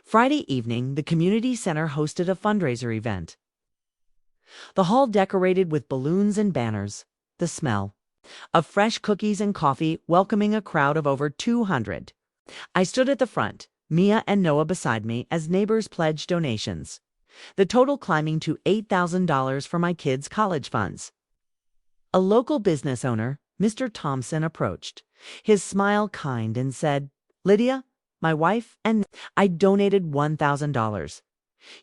Friday evening, the community center hosted a fundraiser event. The hall decorated with balloons and banners. The smell of fresh cookies and coffee welcoming a crowd of over 200. I stood at the front, Mia and Noah beside me as neighbors pledged donations, the total climbing to $8,000 for my kids' college funds. A local business owner, Mr. Thompson, approached, his smile kind, and said, Lydia, my wife, and I donated $1,000.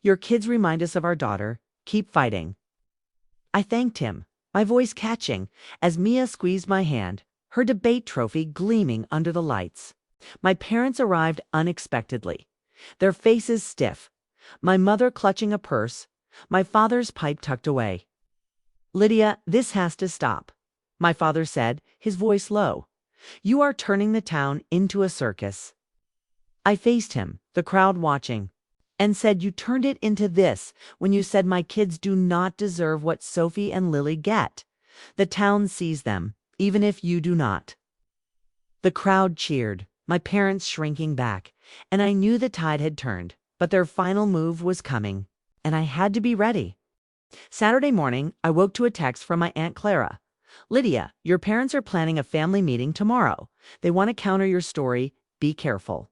Your kids remind us of our daughter. Keep fighting. I thanked him, my voice catching, as Mia squeezed my hand, her debate trophy gleaming under the lights. My parents arrived unexpectedly, their faces stiff, my mother clutching a purse, my father's pipe tucked away. Lydia, this has to stop, my father said, his voice low. You are turning the town into a circus. I faced him, the crowd watching, and said, you turned it into this when you said my kids do not deserve what Sophie and Lily get. The town sees them, even if you do not. The crowd cheered, my parents shrinking back, and I knew the tide had turned, but their final move was coming, and I had to be ready. Saturday morning, I woke to a text from my Aunt Clara. Lydia, your parents are planning a family meeting tomorrow. They want to counter your story. Be careful.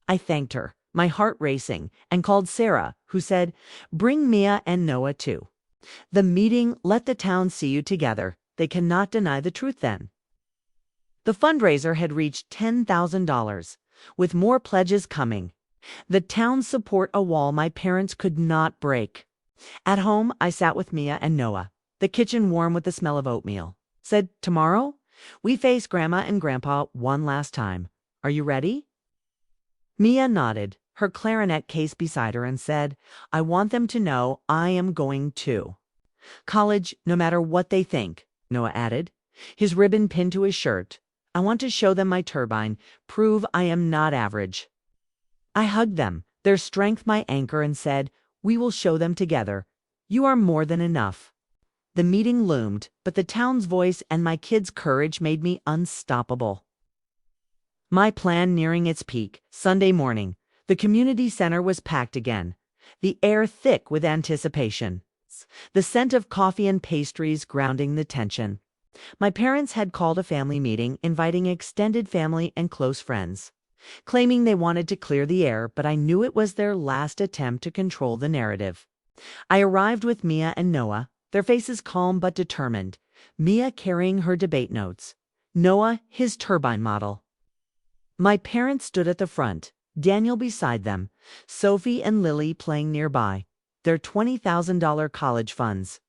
I thanked her, my heart racing, and called Sarah, who said, bring Mia and Noah too. The meeting, let the town see you together. They cannot deny the truth then. The fundraiser had reached $10,000, with more pledges coming. The town support a wall my parents could not break. At home, I sat with Mia and Noah, the kitchen warm with the smell of oatmeal. Said, tomorrow, we face Grandma and Grandpa one last time. Are you ready? Mia nodded, her clarinet case beside her, and said, I want them to know I am going to college, no matter what they think, Noah added, his ribbon pinned to his shirt. I want to show them my turbine, prove I am not average. I hugged them, their strength my anchor, and said, we will show them together. You are more than enough. The meeting loomed, but the town's voice and my kids' courage made me unstoppable. My plan nearing its peak, Sunday morning, the community center was packed again, the air thick with anticipation, the scent of coffee and pastries grounding the tension. My parents had called a family meeting, inviting extended family and close friends, claiming they wanted to clear the air, but I knew it was their last attempt to control the narrative. I arrived with Mia and Noah, their faces calm but determined, Mia carrying her debate notes, Noah his turbine model. My parents stood at the front, Daniel beside them, Sophie and Lily playing nearby, their $20,000 college funds,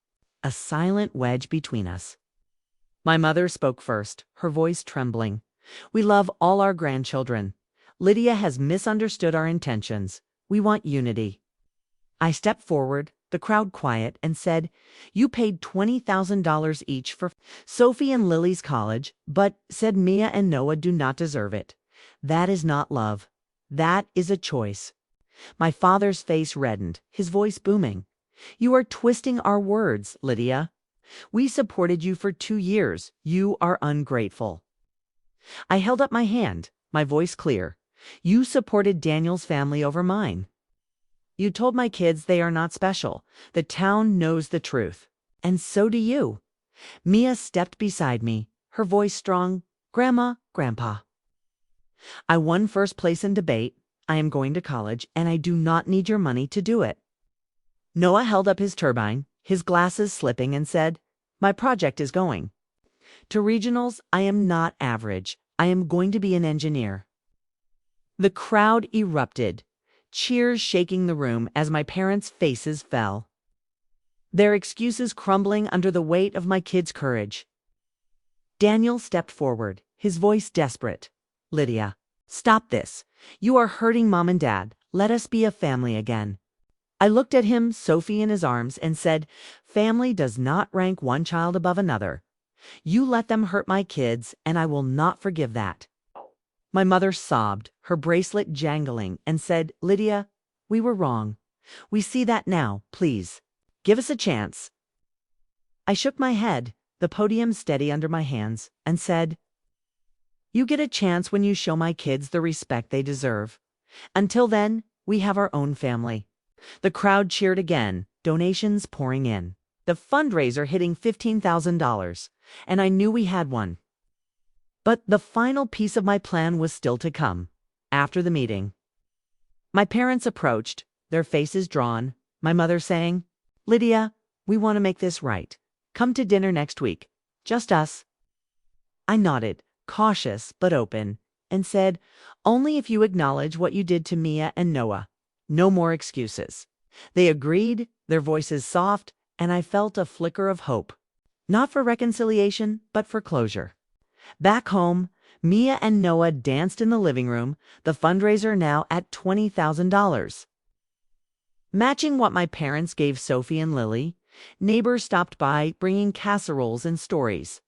a silent wedge between us. My mother spoke first, her voice trembling. We love all our grandchildren. Lydia has misunderstood our intentions. We want unity. I stepped forward, the crowd quiet, and said, you paid $20,000 each for Sophie and Lily's college, but, said Mia and Noah, do not deserve it. That is not love. That is a choice. My father's face reddened, his voice booming. You are twisting our words, Lydia. We supported you for 2 years. You are ungrateful. I held up my hand, my voice clear. You supported Daniel's family over mine. You told my kids they are not special. The town knows the truth. And so do you. Mia stepped beside me, her voice strong. Grandma, Grandpa. I won first place in debate. I am going to college, and I do not need your money to do it. Noah held up his turbine, his glasses slipping, and said, my project is going to regionals. I am not average. I am going to be an engineer. The crowd erupted, cheers shaking the room as my parents' faces fell, their excuses crumbling under the weight of my kids' courage. Daniel stepped forward, his voice desperate. Lydia, stop this. You are hurting Mom and Dad. Let us be a family again. I looked at him, Sophie in his arms, and said, "Family does not rank one child above another. You let them hurt my kids, and I will not forgive that." My mother sobbed, her bracelet jangling, and said, "Lydia, we were wrong. We see that now, please. Give us a chance." I shook my head, the podium steady under my hands, and said, "You get a chance when you show my kids the respect they deserve. Until then, we have our own family." The crowd cheered again, donations pouring in. The fundraiser hitting $15,000, and I knew we had one. But the final piece of my plan was still to come. After the meeting, my parents approached, their faces drawn, my mother saying, "Lydia, we want to make this right. Come to dinner next week. Just us." I nodded, cautious but open, and said, "Only if you acknowledge what you did to Mia and Noah. No more excuses." They agreed, their voices soft, and I felt a flicker of hope. Not for reconciliation, but for closure. Back home, Mia and Noah danced in the living room, the fundraiser now at $20,000. Matching what my parents gave Sophie and Lily, neighbors stopped by bringing casseroles and stories.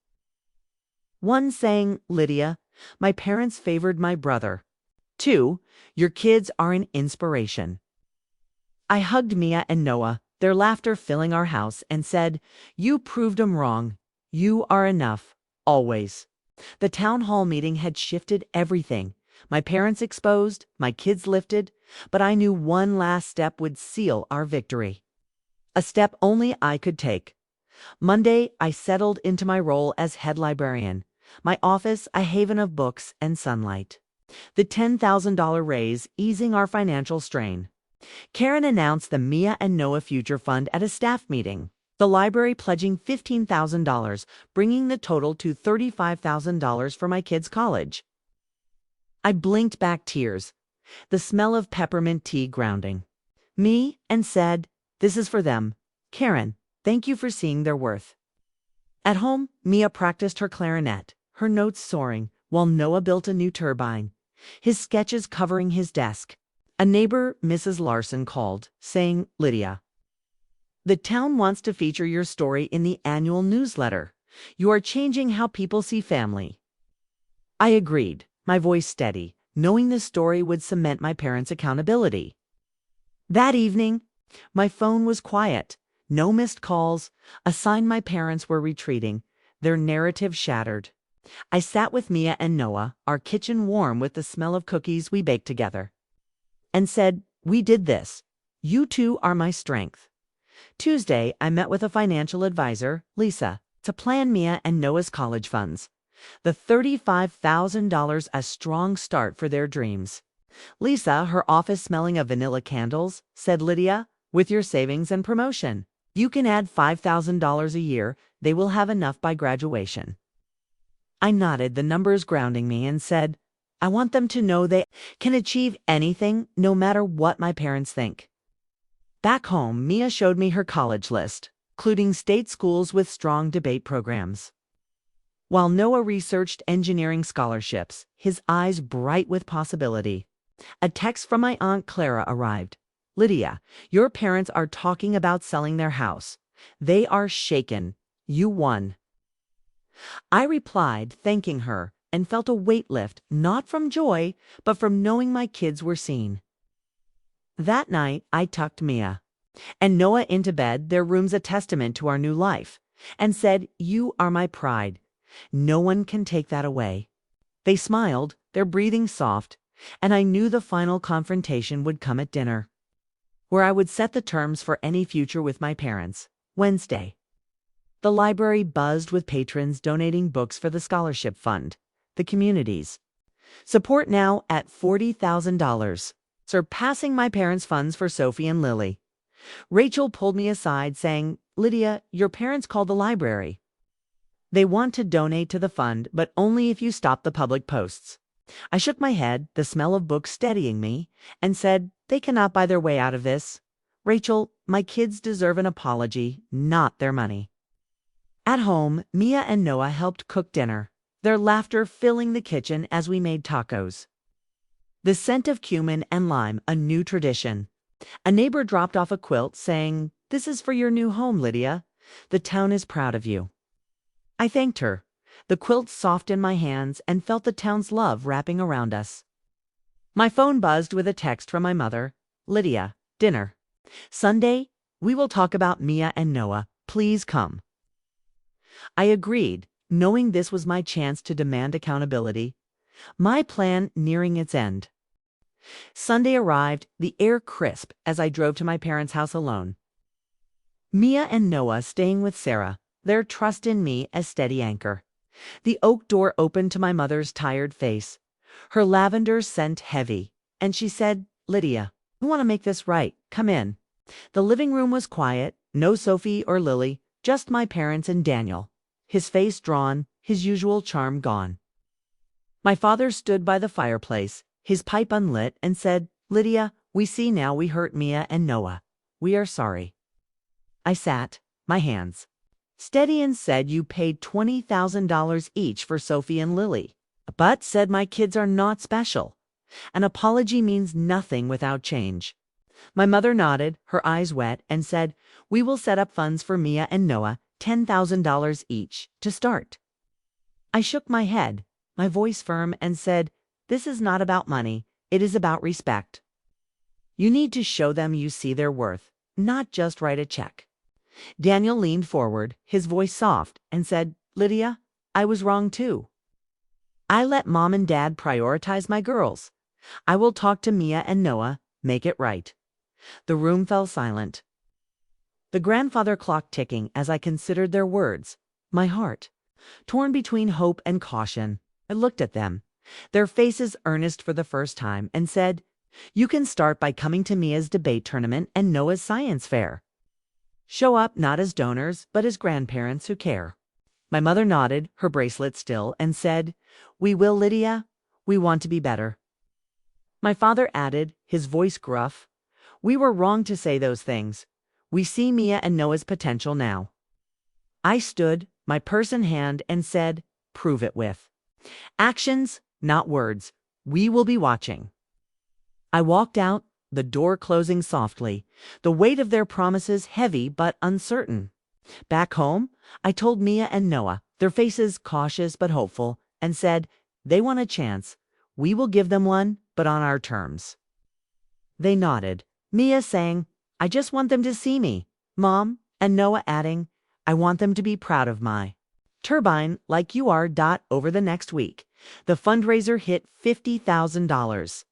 One saying, "Lydia, my parents favored my brother." Two, "Your kids are an inspiration." I hugged Mia and Noah, their laughter filling our house, and said, "You proved 'em wrong. You are enough, always." The town hall meeting had shifted everything. My parents exposed, my kids lifted, but I knew one last step would seal our victory. A step only I could take. Monday, I settled into my role as head librarian, my office a haven of books and sunlight. The $10,000 raise easing our financial strain. Karen announced the Mia and Noah Future Fund at a staff meeting, the library pledging $15,000, bringing the total to $35,000 for my kids' college. I blinked back tears, the smell of peppermint tea grounding me, and said, "This is for them. Karen, thank you for seeing their worth." At home, Mia practiced her clarinet, her notes soaring, while Noah built a new turbine, his sketches covering his desk. A neighbor, Mrs. Larson, called, saying, "Lydia, the town wants to feature your story in the annual newsletter. You are changing how people see family." I agreed, my voice steady, knowing this story would cement my parents' accountability. That evening, my phone was quiet, no missed calls, a sign my parents were retreating, their narrative shattered. I sat with Mia and Noah, our kitchen warm with the smell of cookies we baked together, and said, "We did this. You two are my strength." Tuesday, I met with a financial advisor, Lisa, to plan Mia and Noah's college funds. The $35,000 a strong start for their dreams. Lisa, her office smelling of vanilla candles, said, "Lydia, with your savings and promotion, you can add $5,000 a year. They will have enough by graduation." I nodded, the numbers grounding me, and said, "I want them to know they can achieve anything, no matter what my parents think." Back home, Mia showed me her college list, including state schools with strong debate programs, while Noah researched engineering scholarships, his eyes bright with possibility. A text from my Aunt Clara arrived. "Lydia, your parents are talking about selling their house. They are shaken. You won." I replied, thanking her, and felt a weight lift, not from joy, but from knowing my kids were seen. That night, I tucked Mia and Noah into bed, their rooms a testament to our new life, and said, "You are my pride. No one can take that away." They smiled, their breathing soft, and I knew the final confrontation would come at dinner, where I would set the terms for any future with my parents. Wednesday. The library buzzed with patrons donating books for the scholarship fund. The communities support now at $40,000, surpassing my parents' funds for Sophie and Lily. Rachel pulled me aside saying, "Lydia, your parents called the library. They want to donate to the fund, but only if you stop the public posts." I shook my head, the smell of books steadying me, and said, "They cannot buy their way out of this. Rachel, my kids deserve an apology, not their money." At home, Mia and Noah helped cook dinner, their laughter filling the kitchen as we made tacos. The scent of cumin and lime, a new tradition. A neighbor dropped off a quilt saying, "This is for your new home, Lydia. The town is proud of you." I thanked her. The quilt soft in my hands and felt the town's love wrapping around us. My phone buzzed with a text from my mother. "Lydia, dinner. Sunday, we will talk about Mia and Noah. Please come." I agreed, knowing this was my chance to demand accountability. My plan nearing its end. Sunday arrived, the air crisp as I drove to my parents' house alone. Mia and Noah staying with Sarah, their trust in me as steady anchor. The oak door opened to my mother's tired face, her lavender scent heavy, and she said, "Lydia, we want to make this right. Come in." The living room was quiet, no Sophie or Lily, just my parents and Daniel, his face drawn, his usual charm gone. My father stood by the fireplace, his pipe unlit, and said, "Lydia, we see now we hurt Mia and Noah. We are sorry." I sat, my hands steady, and said, "You paid $20,000 each for Sophie and Lily, but said my kids are not special. An apology means nothing without change." My mother nodded, her eyes wet, and said, "We will set up funds for Mia and Noah, $10,000 each, to start." I shook my head, my voice firm, and said, "This is not about money, it is about respect. You need to show them you see their worth, not just write a check." Daniel leaned forward, his voice soft, and said, "Lydia, I was wrong too. I let Mom and Dad prioritize my girls. I will talk to Mia and Noah, make it right." The room fell silent. The grandfather clock ticking as I considered their words, my heart torn between hope and caution. I looked at them, their faces earnest for the first time, and said, "You can start by coming to Mia's debate tournament and Noah's science fair. Show up not as donors, but as grandparents who care." My mother nodded, her bracelet still, and said, "We will, Lydia. We want to be better." My father added, his voice gruff, "We were wrong to say those things. We see Mia and Noah's potential now." I stood, my purse in hand, and said, "Prove it with actions, not words. We will be watching." I walked out, the door closing softly, the weight of their promises heavy but uncertain. Back home, I told Mia and Noah, their faces cautious but hopeful, and said, "They want a chance. We will give them one, but on our terms." They nodded, Mia saying, "I just want them to see me, Mom," and Noah adding, "I want them to be proud of my turbine like you are." Over the next week, the fundraiser hit $50,000.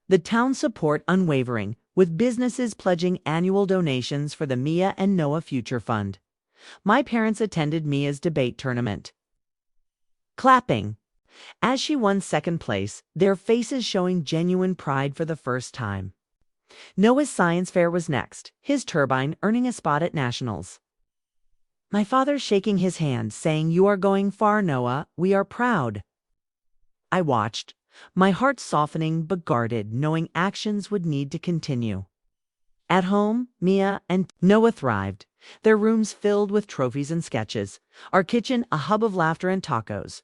The town's support unwavering, with businesses pledging annual donations for the Mia and Noah Future Fund. My parents attended Mia's debate tournament, clapping as she won second place, their faces showing genuine pride for the first time. Noah's science fair was next, his turbine earning a spot at nationals. My father shaking his hand, saying, "You are going far, Noah. We are proud." I watched, my heart softening but guarded, knowing actions would need to continue. At home, Mia and Noah thrived, their rooms filled with trophies and sketches, our kitchen a hub of laughter and tacos.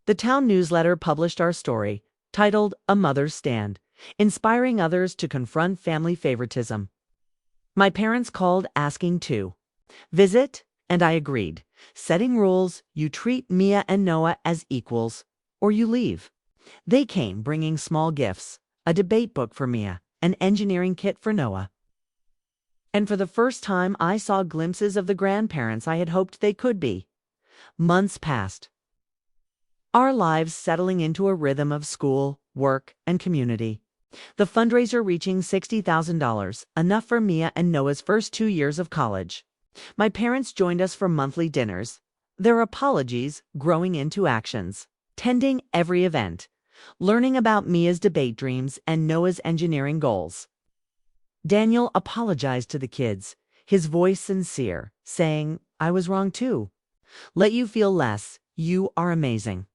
The town newsletter published our story, titled "A Mother's Stand," inspiring others to confront family favoritism. My parents called asking to visit, and I agreed, setting rules: you treat Mia and Noah as equals, or you leave. They came bringing small gifts, a debate book for Mia, an engineering kit for Noah. And for the first time, I saw glimpses of the grandparents I had hoped they could be. Months passed, our lives settling into a rhythm of school, work, and community. The fundraiser reaching $60,000, enough for Mia and Noah's first 2 years of college. My parents joined us for monthly dinners, their apologies growing into actions, tending every event, learning about Mia's debate dreams and Noah's engineering goals. Daniel apologized to the kids, his voice sincere, saying, "I was wrong too. Let you feel less. You are amazing."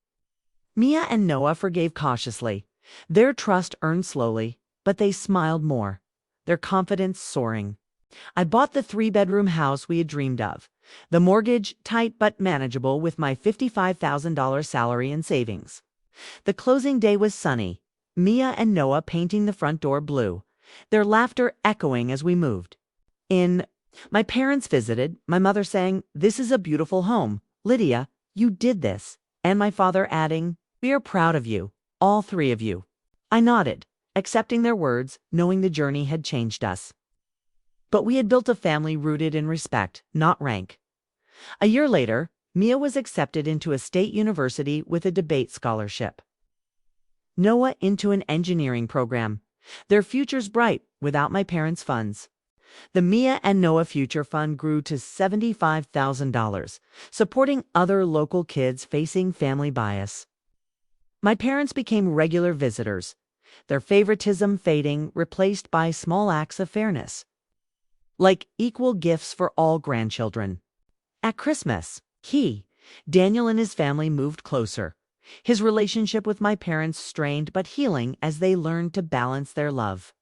Mia and Noah forgave cautiously, their trust earned slowly, but they smiled more, their confidence soaring. I bought the 3-bedroom house we had dreamed of, the mortgage tight but manageable with my $55,000 salary and savings. The closing day was sunny, Mia and Noah painting the front door blue, their laughter echoing as we moved. In My parents visited, my mother saying, "This is a beautiful home. Lydia, you did this." And my father adding, "We are proud of you, all three of you." I nodded, accepting their words, knowing the journey had changed us. But we had built a family rooted in respect, not rank. A year later, Mia was accepted into a state university with a debate scholarship. Noah into an engineering program. Their future's bright without my parents' funds. The Mia and Noah Future Fund grew to $75,000, supporting other local kids facing family bias. My parents became regular visitors, their favoritism fading, replaced by small acts of fairness, like equal gifts for all grandchildren. At Christmas, Daniel and his family moved closer. His relationship with my parents strained but healing as they learned to balance their love.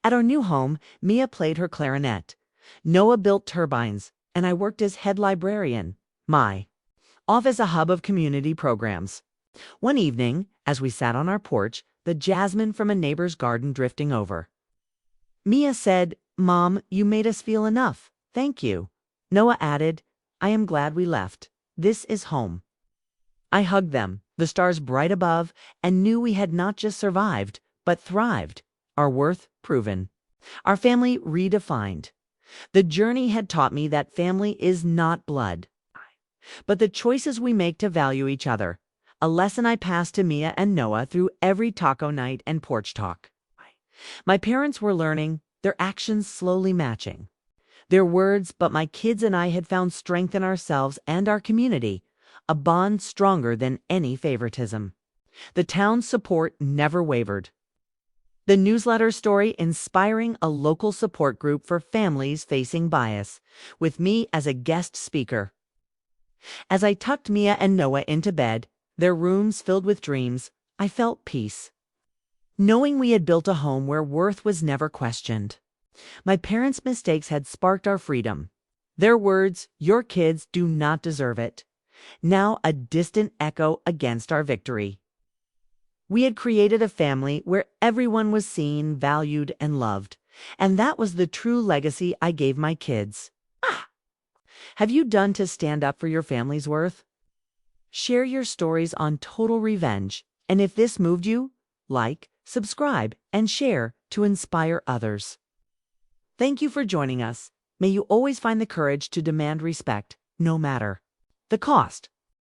At our new home, Mia played her clarinet. Noah built turbines, and I worked as head librarian, off as a hub of community programs. One evening, as we sat on our porch, the jasmine from a neighbor's garden drifting over. Mia said, "Mom, you made us feel enough. Thank you." Noah added, "I am glad we left. This is home." I hugged them, the stars bright above, and knew we had not just survived, but thrived, our worth proven, our family redefined. The journey had taught me that family is not blood, but the choices we make to value each other, a lesson I passed to Mia and Noah through every taco night and porch talk. My parents were learning, their actions slowly matching. Their words, but my kids and I had found strength in ourselves and our community, a bond stronger than any favoritism. The town's support never wavered. The newsletter story inspiring a local support group for families facing bias, with me as a guest speaker. As I tucked Mia and Noah into bed, their rooms filled with dreams, I felt peace, knowing we had built a home where worth was never questioned. My parents' mistakes had sparked our freedom. Their words, "Your kids do not deserve it," now a distant echo against our victory. We had created a family where everyone was seen, valued, and loved, and that was the true legacy I gave my kids. Have you done to stand up for your family's worth? Share your stories on Total Revenge, and if this moved you, like, subscribe, and share to inspire others. Thank you for joining us. May you always find the courage to demand respect, no matter the cost.